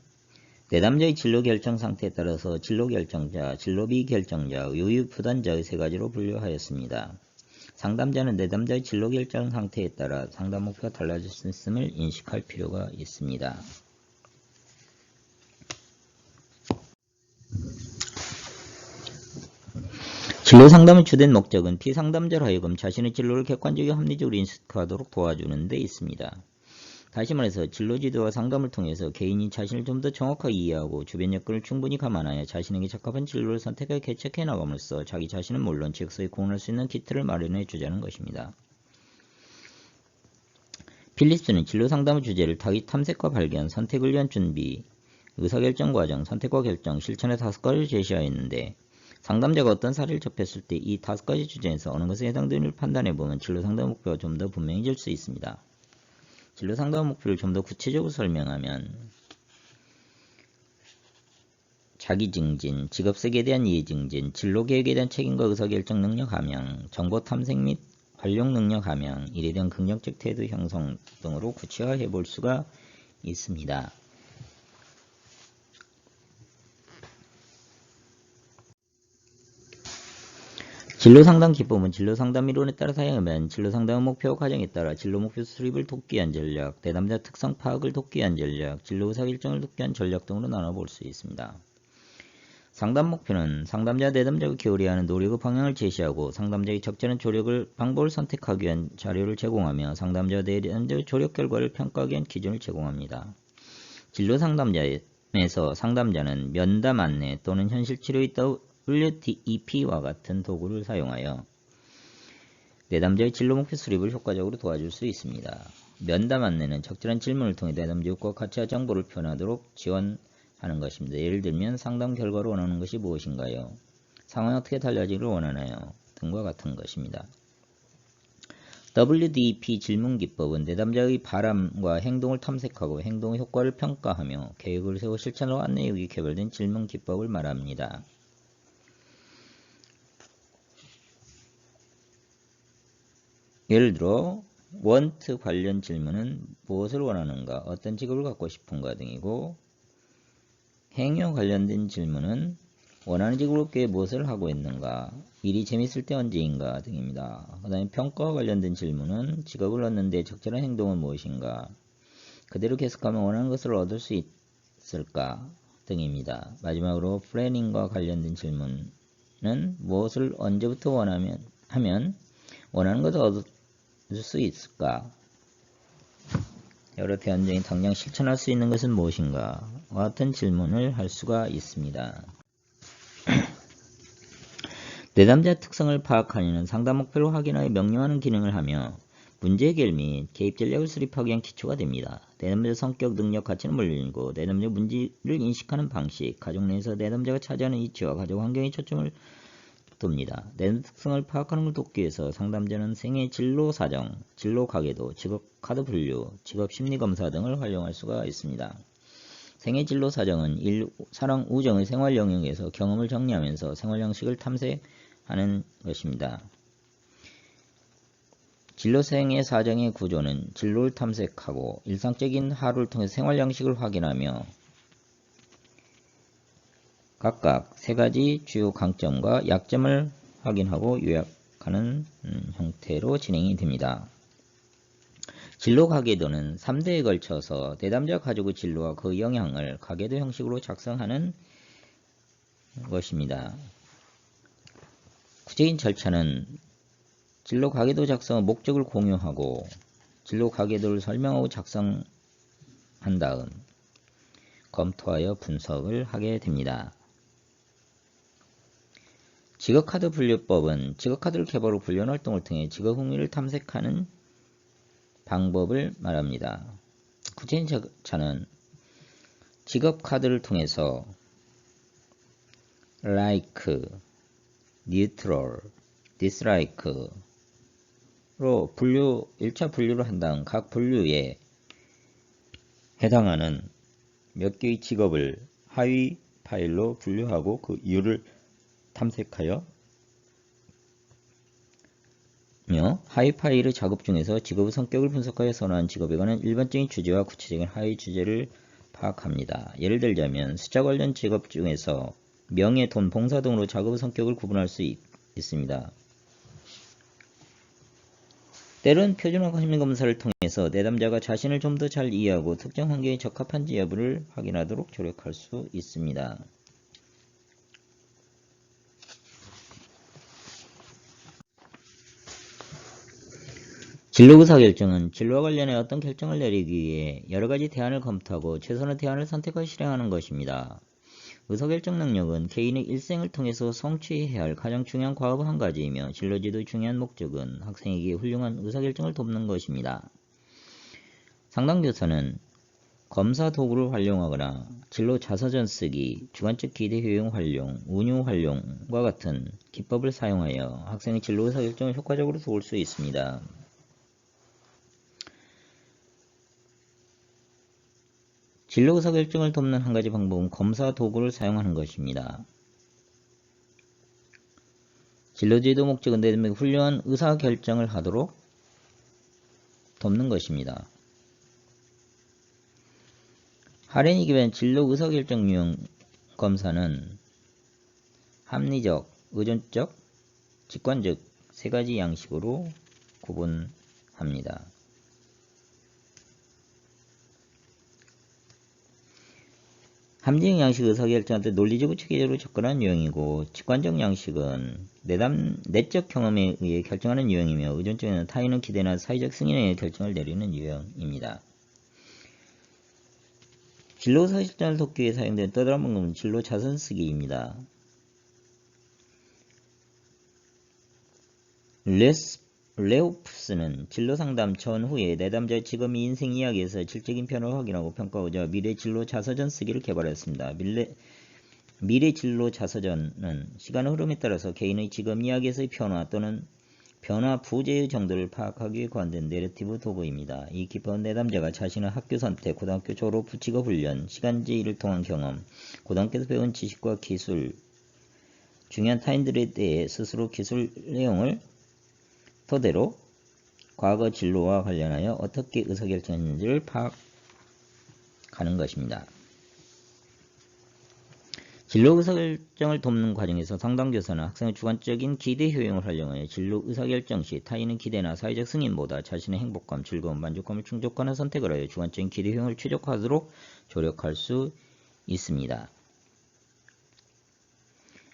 내담자의 진로 결정 상태에 따라서 진로 결정자, 진로 비결정자, 유유 부단자의 3가지로 분류하였습니다. 상담자는 내담자의 진로 결정 상태에 따라 상담 목표가 달라질 수 있음을 인식할 필요가 있습니다. 진로 상담의 주된 목적은 피상담자로 하여금 자신의 진로를 객관적이고 합리적으로 인식하도록 도와주는 데 있습니다. 다시 말해서 진로 지도와 상담을 통해서 개인이 자신을 좀 더 정확하게 이해하고 주변 여건을 충분히 감안하여 자신에게 적합한 진로를 선택하여 개척해 나감으로써 자기 자신은 물론 직업에 공헌할 수 있는 기틀을 마련해 주자는 것입니다. 필립스는 진로 상담의 주제를 탐색과 발견, 선택을 위한 준비, 의사결정 과정, 선택과 결정, 실천의 5가지를 제시하였는데 상담자가 어떤 사례를 접했을 때 이 5가지 주제에서 어느 것에 해당되는지를 판단해보면 진로 상담 목표가 좀 더 분명해질 수 있습니다. 진로 상담 목표를 좀 더 구체적으로 설명하면 자기 증진, 직업 세계에 대한 이해 증진, 진로 계획에 대한 책임과 의사결정 능력 함양, 정보 탐색 및 활용 능력 함양, 일에 대한 긍정적 태도 형성 등으로 구체화해 볼 수가 있습니다. 진로상담 기법은 진로상담 이론에 따라 사용하면 진로상담 목표 과정에 따라 진로목표 수립을 돕기 위한 전략, 내담자 특성 파악을 돕기 위한 전략, 진로 의사결정을 돕기 위한 전략 등으로 나눠볼 수 있습니다. 상담 목표는 상담자 내담자가 기울여야 하는 노력의 방향을 제시하고 상담자의 적절한 조력을 방법을 선택하기 위한 자료를 제공하며 상담자 내담자의 조력 결과를 평가하기 위한 기준을 제공합니다. 진로 상담자에서 상담자는 면담 안내 또는 현실 치료에 WDEP와 같은 도구를 사용하여 내담자의 진로 목표 수립을 효과적으로 도와줄 수 있습니다. 면담 안내는 적절한 질문을 통해 내담자의 욕구와 가치와 정보를 표현하도록 지원하는 것입니다. 예를 들면 상담 결과로 원하는 것이 무엇인가요? 상황이 어떻게 달라지기를 원하나요? 등과 같은 것입니다. WDEP 질문 기법은 내담자의 바람과 행동을 탐색하고 행동의 효과를 평가하며 계획을 세워 실천으로 안내하기 개발된 질문 기법을 말합니다. 예를 들어 want 관련 질문은 무엇을 원하는가, 어떤 직업을 갖고 싶은가 등이고 행위와 관련된 질문은 원하는 직업을 얻기 위해 무엇을 하고 있는가, 일이 재밌을 때 언제인가 등입니다. 그 다음에 평가와 관련된 질문은 직업을 얻는 데 적절한 행동은 무엇인가, 그대로 계속하면 원하는 것을 얻을 수 있을까 등입니다. 마지막으로 플래닝과 관련된 질문은 무엇을 언제부터 하면 원하는 것을 얻을 수 있을까? 여러 대안 중에 당장 실천할 수 있는 것은 무엇인가? 와 같은 질문을 할 수가 있습니다. 내담자 특성을 파악하려는 상담 목표를 확인하여 명료하는 기능을 하며 문제 해결 및 개입 전략을 수립하기 위한 기초가 됩니다. 내담자 성격, 능력, 가치는 물론이고 내담자 문제를 인식하는 방식, 가족 내에서 내담자가 차지하는 위치와 가족 환경에 초점을 돕니다. 내담자 특성을 파악하는 걸 돕기 위해서 상담자는 생애 진로 사정, 진로 가계도, 직업 카드 분류, 직업 심리 검사 등을 활용할 수가 있습니다. 생애 진로 사정은 일, 사랑, 우정의 생활 영역에서 경험을 정리하면서 생활 양식을 탐색하는 것입니다. 진로 생애 사정의 구조는 진로를 탐색하고 일상적인 하루를 통해 생활 양식을 확인하며 각각 3가지 주요 강점과 약점을 확인하고 요약하는 형태로 진행이 됩니다. 진로 가계도는 3대에 걸쳐서 내담자 가족의 진로와 그 영향을 가계도 형식으로 작성하는 것입니다. 구체적인 절차는 진로 가계도 작성의 목적을 공유하고 진로 가계도를 설명하고 작성한 다음 검토하여 분석을 하게 됩니다. 직업카드 분류법은 직업카드를 개발하고 훈련 활동을 통해 직업 흥미를 탐색하는 방법을 말합니다. 구체적인 절차는 직업카드를 통해서 like, neutral, dislike로 1차 분류를 한 다음 각 분류에 해당하는 몇 개의 직업을 하위 파일로 분류하고 그 이유를 탐색하여 하위 파일의 작업 중에서 직업의 성격을 분석하여 선호한 직업에 관한 일반적인 주제와 구체적인 하위 주제를 파악합니다. 예를 들자면 숫자 관련 직업 중에서 명예, 돈, 봉사 등으로 작업의 성격을 구분할 수 있습니다. 때론 표준화 심리 검사를 통해서 내담자가 자신을 좀 더 잘 이해하고 특정 환경에 적합한지 여부를 확인하도록 조력할 수 있습니다. 진로 의사결정은 진로와 관련해 어떤 결정을 내리기 위해 여러가지 대안을 검토하고 최선의 대안을 선택하여 실행하는 것입니다. 의사결정 능력은 개인의 일생을 통해서 성취해야 할 가장 중요한 과업 한 가지이며 진로지도의 중요한 목적은 학생에게 훌륭한 의사결정을 돕는 것입니다. 상담교사는 검사 도구를 활용하거나 진로 자서전 쓰기, 주관적 기대 효용 활용, 운용 활용과 같은 기법을 사용하여 학생의 진로 의사결정을 효과적으로 도울 수 있습니다. 진로 의사결정을 돕는 한 가지 방법은 검사 도구를 사용하는 것입니다. 진로지도 목적은 내담자에게 훌륭한 의사결정을 하도록 돕는 것입니다. 할인이 기반 진로 의사결정 유형 검사는 합리적, 의존적, 직관적 세 가지 양식으로 구분합니다. 합리적 양식은 의사결정할 때 논리적으로 체계적으로 접근하는 유형이고, 직관적 양식은 내적 경험에 의해 결정하는 유형이며, 의존적은 타인의 기대나 사회적 승인에 의해 결정을 내리는 유형입니다. 진로 의사결정을 돕기 위해 사용되는 또 다른 방법은 진로 자선 쓰기입니다. 레오프스는 진로 상담 전후에 내담자의 직업이 인생 이야기에서 질적인 변화를 확인하고 평가하고자 미래 진로 자서전 쓰기를 개발했습니다. 미래 진로 자서전은 시간의 흐름에 따라서 개인의 직업 이야기에서의 변화 또는 변화 부재의 정도를 파악하기 위해 고안된 내러티브 도구입니다. 이 기법은 내담자가 자신의 학교 선택, 고등학교 졸업 후 직업 훈련, 시간제 일을 통한 경험, 고등학교에서 배운 지식과 기술, 중요한 타인들에 대해 스스로 기술 내용을 토대로 과거 진로와 관련하여 어떻게 의사결정했는지를 파악하는 것입니다. 진로 의사결정을 돕는 과정에서 상담교사는 학생의 주관적인 기대 효용을 활용하여 진로 의사결정 시 타인의 기대나 사회적 승인보다 자신의 행복감, 즐거움, 만족감을 충족하는 선택을 하여 주관적인 기대 효용을 최적화하도록 조력할 수 있습니다.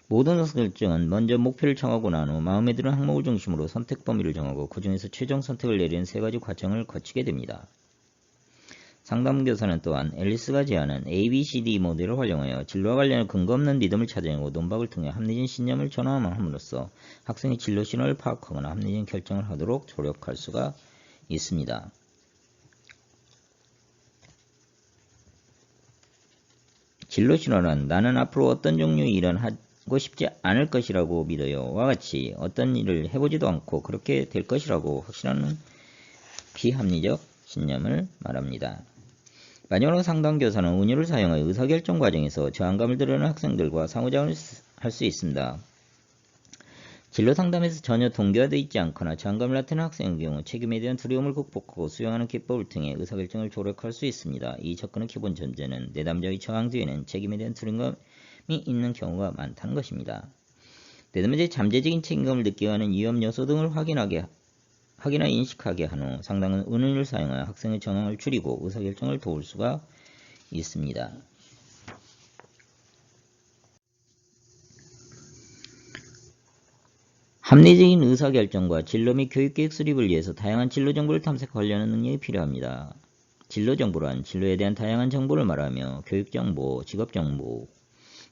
모든 의사결정은 먼저 목표를 정하고 난 후 마음에 드는 항목을 중심으로 선택 범위를 정하고 그 중에서 최종 선택을 내리는 세 가지 과정을 거치게 됩니다. 상담교사는 또한 앨리스가 제안한 ABCD 모델을 활용하여 진로와 관련해 근거 없는 믿음을 찾아내고 논박을 통해 합리적인 신념을 전환함으로써 학생의 진로 신호를 파악하거나 합리적인 결정을 하도록 조력할 수가 있습니다. 진로 신호는 나는 앞으로 어떤 종류의 일은 하고 싶지 않을 것이라고 믿어요 와 같이 어떤 일을 해보지도 않고 그렇게 될 것이라고 확신하는 비합리적 신념을 말합니다. 마지막으로 상담교사는 운율을 사용하여 의사결정 과정에서 저항감을 드러내는 학생들과 상호작용을 할 수 있습니다. 진로 상담에서 전혀 동기화되어 있지 않거나 저항감을 나타내는 학생의 경우 책임에 대한 두려움을 극복하고 수용하는 기법을 통해 의사결정을 조력할 수 있습니다. 이 접근의 기본 전제는 내담자의 저항 뒤에는 책임에 대한 두려움이 있는 경우가 많다는 것입니다. 내담자의 잠재적인 책임감을 느끼게 하는 위험 요소 등을 확인하 인식하게 한 후 상담은 운율을 사용하여 학생의 저항을 줄이고 의사결정을 도울 수가 있습니다. 합리적인 의사결정과 진로 및 교육계획 수립을 위해서 다양한 진로 정보를 탐색하고 관련하는 능력이 필요합니다. 진로 정보란 진로에 대한 다양한 정보를 말하며 교육 정보, 직업 정보,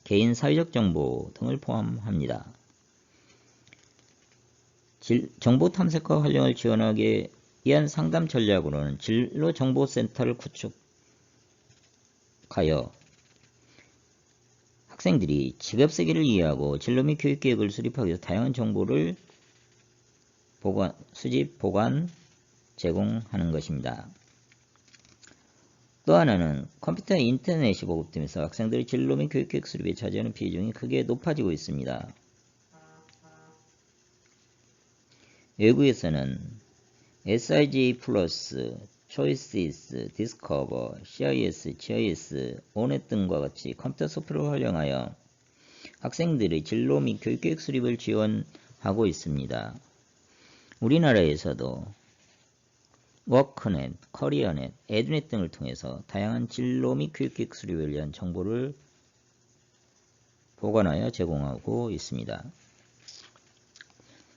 개인 사회적 정보 등을 포함합니다. 정보 탐색과 활용을 지원하기 위한 상담 전략으로는 진로정보센터를 구축하여 학생들이 직업세계를 이해하고 진로 및 교육계획을 수립하기 위해서 다양한 정보를 수집, 보관, 제공하는 것입니다. 또 하나는 컴퓨터 인터넷이 보급되면서 학생들의 진로 및 교육계획 수립에 차지하는 비중이 크게 높아지고 있습니다. 외국에서는 SIGA 플러스, 초이시스, 디스커버, CIS, GIS, 오넷 등과 같이 컴퓨터 소프트웨어를 활용하여 학생들의 진로 및 교육계획 수립을 지원하고 있습니다. 우리나라에서도 워크넷, 커리어넷, 에듀넷 등을 통해서 다양한 진로 및 교육 기획 수립을 위한 정보를 보관하여 제공하고 있습니다.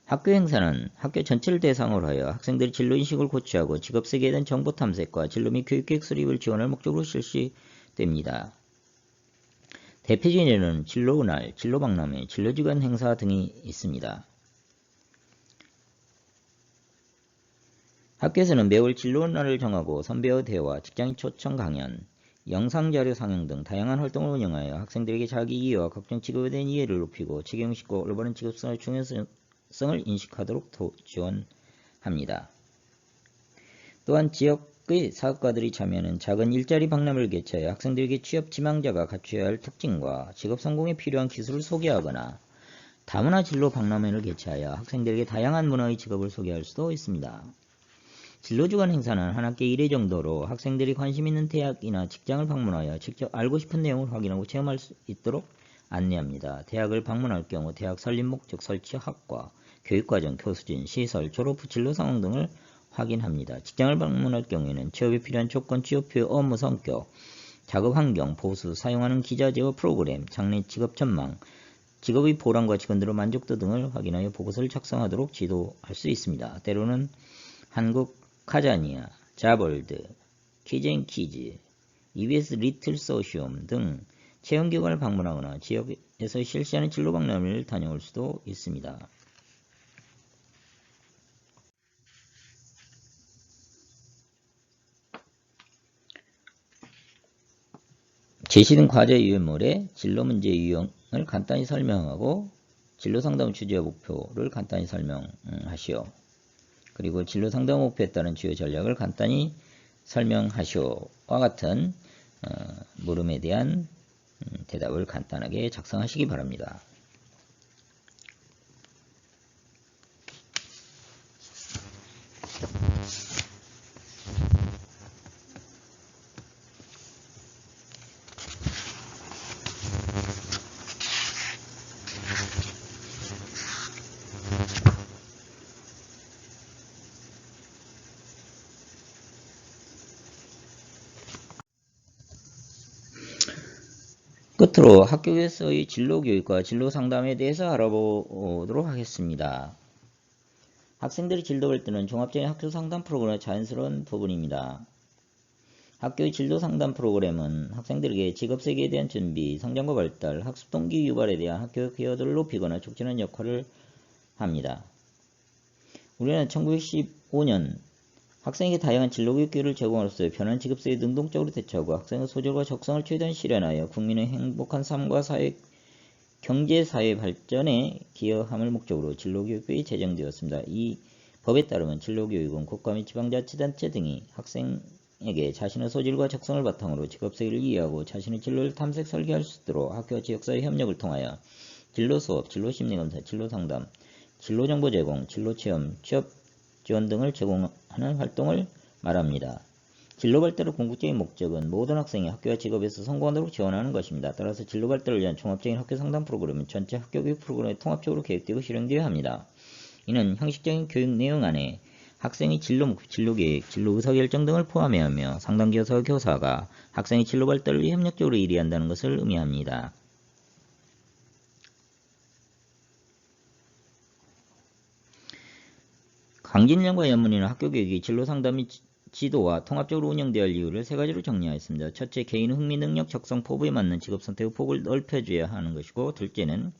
학교 행사는 학교 전체를 대상으로 하여 학생들의 진로인식을 고취하고 직업세계에 대한 정보 탐색과 진로 및 교육 기획 수립을 지원할 목적으로 실시됩니다. 대표적인 예는 진로날, 진로박람회, 진로주간 행사 등이 있습니다. 학교에서는 매월 진로날을 정하고 선배와 대화, 직장인 초청 강연, 영상자료 상영 등 다양한 활동을 운영하여 학생들에게 자기 이해와 각종 직업에 대한 이해를 높이고 책임있고 올바른 직업생활의 중요성을 인식하도록 지원합니다. 또한 지역의 사업가들이 참여하는 작은 일자리 박람회를 개최하여 학생들에게 취업 지망자가 갖춰야 할 특징과 직업 성공에 필요한 기술을 소개하거나 다문화 진로 박람회를 개최하여 학생들에게 다양한 문화의 직업을 소개할 수도 있습니다. 진로주간 행사는 한 학기에 1회 정도로 학생들이 관심 있는 대학이나 직장을 방문하여 직접 알고 싶은 내용을 확인하고 체험할 수 있도록 안내합니다. 대학을 방문할 경우 대학 설립 목적, 설치 학과, 교육과정, 교수진, 시설, 졸업 후 진로 상황 등을 확인합니다. 직장을 방문할 경우에는 취업에 필요한 조건, 취업표, 업무 성격, 작업 환경, 보수, 사용하는 기자 제어 프로그램, 장래 직업 전망, 직업의 보람과 직원들의 만족도 등을 확인하여 보고서를 작성하도록 지도할 수 있습니다. 때로는 한국 카자니아, 자벌드, 키젠키즈, EBS 리틀 소시엄 등 체험기관을 방문하거나 지역에서 실시하는 진로박람회를 다녀올 수도 있습니다. 제시된 과제 유형물의 진로문제 유형을 간단히 설명하고 진로상담 취지와 목표를 간단히 설명하시오. 그리고 진로상담 목표에 따른 주요 전략을 간단히 설명하시오와 같은 물음에 대한 대답을 간단하게 작성하시기 바랍니다. 끝으로 학교에서의 진로교육과 진로상담에 대해서 알아보도록 하겠습니다. 학생들의 진로 발전은 종합적인 학교상담 프로그램의 자연스러운 부분입니다. 학교의 진로상담 프로그램은 학생들에게 직업세계에 대한 준비, 성장과 발달, 학습 동기 유발에 대한 학교 기여도를 높이거나 촉진하는 역할을 합니다. 우리나라는 1915년 학생에게 다양한 진로교육 기회를 제공함으로써 변화한 직업세계에 능동적으로 대처하고 학생의 소질과 적성을 최대한 실현하여 국민의 행복한 삶과 경제사회 발전에 기여함을 목적으로 진로교육법이 제정되었습니다. 이 법에 따르면 진로교육은 국가 및 지방자치단체 등이 학생에게 자신의 소질과 적성을 바탕으로 직업세계를 이해하고 자신의 진로를 탐색 설계할 수 있도록 학교와 지역사회 협력을 통하여 진로수업, 진로심리검사, 진로상담, 진로정보 제공, 진로체험, 취업 지원 등을 제공하는 활동을 말합니다. 진로 발달의 궁극적인 목적은 모든 학생이 학교와 직업에서 성공하도록 지원하는 것입니다. 따라서 진로 발달을 위한 종합적인 학교 상담 프로그램은 전체 학교 교육 프로그램에 통합적으로 계획되고 실행되어야 합니다. 이는 형식적인 교육 내용 안에 학생의 진로 목표, 진로 계획, 진로 의사결정 등을 포함해야 하며 상담교사와 교사가 학생의 진로 발달을 위해 협력적으로 일해야 한다는 것을 의미합니다. 강진연과 연문이는 학교교육이 진로상담 및 지도와 통합적으로 운영되어야 할 이유를 세 가지로 정리하였습니다. 첫째, 개인의 흥미, 능력, 적성, 포부에 맞는 직업선택의 폭을 넓혀줘야 하는 것이고, 둘째는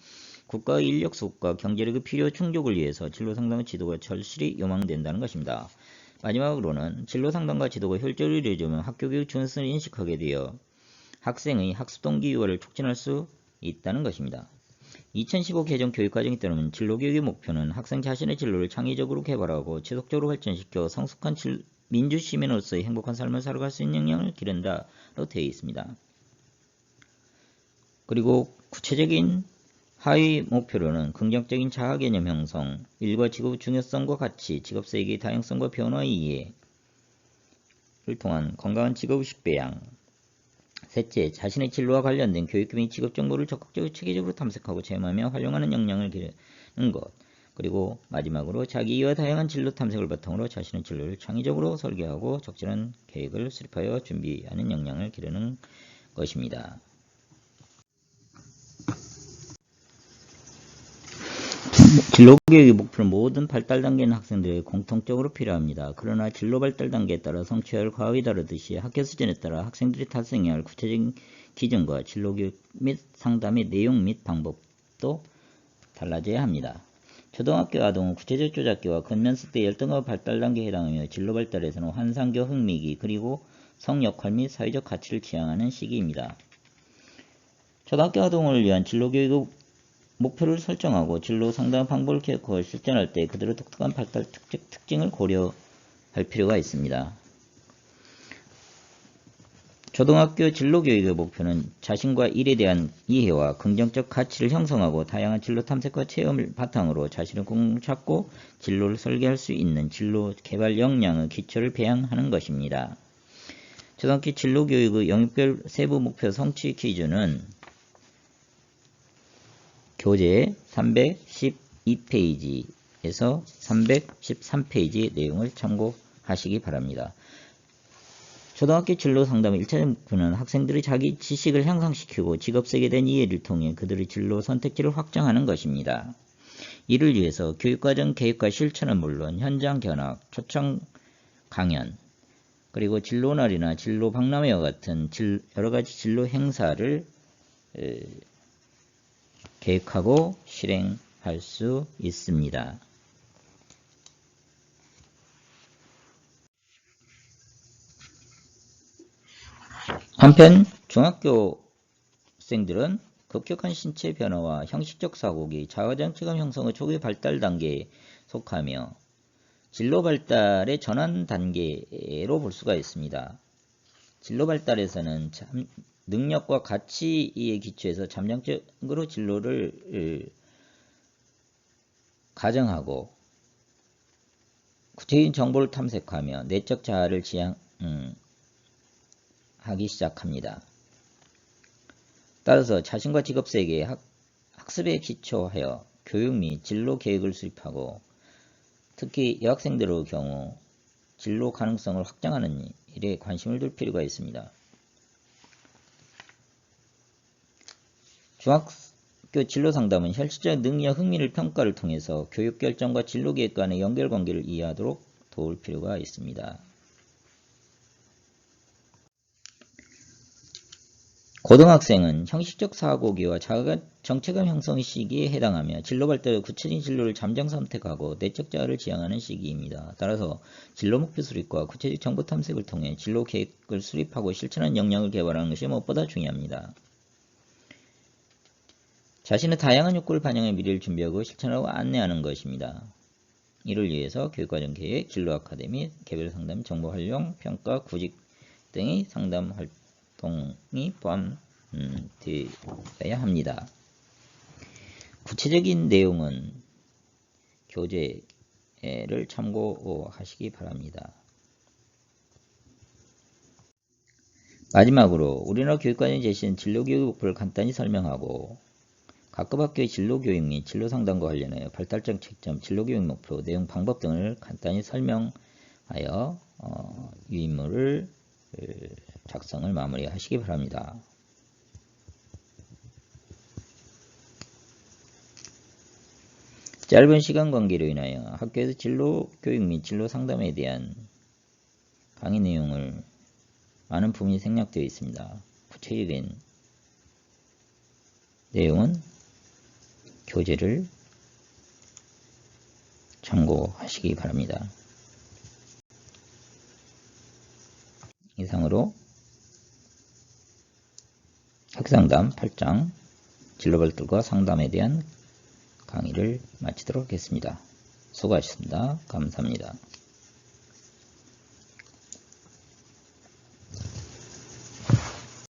국가의 인력 수급과 경제력의 필요 충족을 위해서 진로상담과 지도가 절실히 요망된다는 것입니다. 마지막으로는 진로상담과 지도가 효율적으로 이루어지면 학교교육 중요성을 인식하게 되어 학생의 학습 동기 유발을 촉진할 수 있다는 것입니다. 2015 개정 교육과정에 따르면 진로교육의 목표는 학생 자신의 진로를 창의적으로 개발하고 지속적으로 발전시켜 성숙한 민주시민으로서의 행복한 삶을 살아갈 수 있는 역량을 기른다로 되어 있습니다. 그리고 구체적인 하위 목표로는 긍정적인 자아개념 형성, 일과 직업의 중요성과 가치, 직업세계의 다양성과 변화의 이해를 통한 건강한 직업의식 배양, 셋째, 자신의 진로와 관련된 교육 및 직업 정보를 적극적으로 체계적으로 탐색하고 체험하며 활용하는 역량을 기르는 것. 그리고 마지막으로 자기 이와 다양한 진로 탐색을 바탕으로 자신의 진로를 창의적으로 설계하고 적절한 계획을 수립하여 준비하는 역량을 기르는 것입니다. 진로교육의 목표는 모든 발달 단계의 학생들에게 공통적으로 필요합니다. 그러나 진로 발달 단계에 따라 성취해야 할 과업이 다르듯이 학교 수준에 따라 학생들이 달성해야 할 구체적인 기준과 진로교육 및 상담의 내용 및 방법도 달라져야 합니다. 초등학교 아동은 구체적 조작기와 근면습 때 열등과 발달 단계에 해당하며 진로 발달에서는 환상교, 흥미기, 그리고 성역할 및 사회적 가치를 지향하는 시기입니다. 초등학교 아동을 위한 진로교육 목표를 설정하고 진로 상담 방법을 기획하고 실천할 때 그들의 독특한 발달 특징을 고려할 필요가 있습니다. 초등학교 진로교육의 목표는 자신과 일에 대한 이해와 긍정적 가치를 형성하고 다양한 진로 탐색과 체험을 바탕으로 자신을 공찾고 진로를 설계할 수 있는 진로 개발 역량의 기초를 배양하는 것입니다. 초등학교 진로교육의 영역별 세부 목표 성취 기준은 교재 312페이지에서 313페이지 내용을 참고하시기 바랍니다. 초등학교 진로 상담의 1차적 목표는 학생들이 자기 지식을 향상시키고 직업색에 대한 이해를 통해 그들의 진로 선택지를 확장하는 것입니다. 이를 위해서 교육과정 계획과 실천은 물론 현장 견학, 초청 강연, 그리고 진로날이나 진로 박람회와 같은 여러가지 진로 행사를 계획하고 실행할 수 있습니다. 한편 중학교생들은 급격한 신체 변화와 형식적 사고기, 자가정체감 형성의 초기 발달 단계에 속하며 진로 발달의 전환 단계로 볼 수가 있습니다. 진로 발달에서는 능력과 가치에 기초해서 잠정적으로 진로를 가정하고 구체적인 정보를 탐색하며 내적 자아를 지향하기 시작합니다. 따라서 자신과 직업세계의 학습에 기초하여 교육 및 진로 계획을 수립하고 특히 여학생들의 경우 진로 가능성을 확장하는 일에 관심을 둘 필요가 있습니다. 중학교 진로 상담은 현실적 능력, 흥미를 평가를 통해서 교육 결정과 진로 계획 간의 연결관계를 이해하도록 도울 필요가 있습니다. 고등학생은 형식적 사고기와 자가 정체감 형성 시기에 해당하며 진로 발달의 구체적인 진로를 잠정 선택하고 내적 자아를 지향하는 시기입니다. 따라서 진로 목표 수립과 구체적 정보 탐색을 통해 진로 계획을 수립하고 실천하는 역량을 개발하는 것이 무엇보다 중요합니다. 자신의 다양한 욕구를 반영해 미래를 준비하고 실천하고 안내하는 것입니다. 이를 위해서 교육과정 계획, 진로 아카데미, 개별 상담, 정보 활용, 평가, 구직 등의 상담 활동이 포함되어야 합니다. 구체적인 내용은 교재를 참고하시기 바랍니다. 마지막으로 우리나라 교육과정이 제시한 진로교육 목표를 간단히 설명하고 각급 학교의 진로교육 및 진로상담과 관련하여 발달적 책점, 진로교육 목표, 내용, 방법 등을 간단히 설명하여 유인물을 작성을 마무리하시기 바랍니다. 짧은 시간 관계로 인하여 학교에서 진로교육 및 진로상담에 대한 강의 내용을 많은 부분이 생략되어 있습니다. 구체적인 내용은 교재를 참고하시기 바랍니다. 이상으로 학생담 8장 진로발달과 상담에 대한 강의를 마치도록 하겠습니다. 수고하셨습니다. 감사합니다.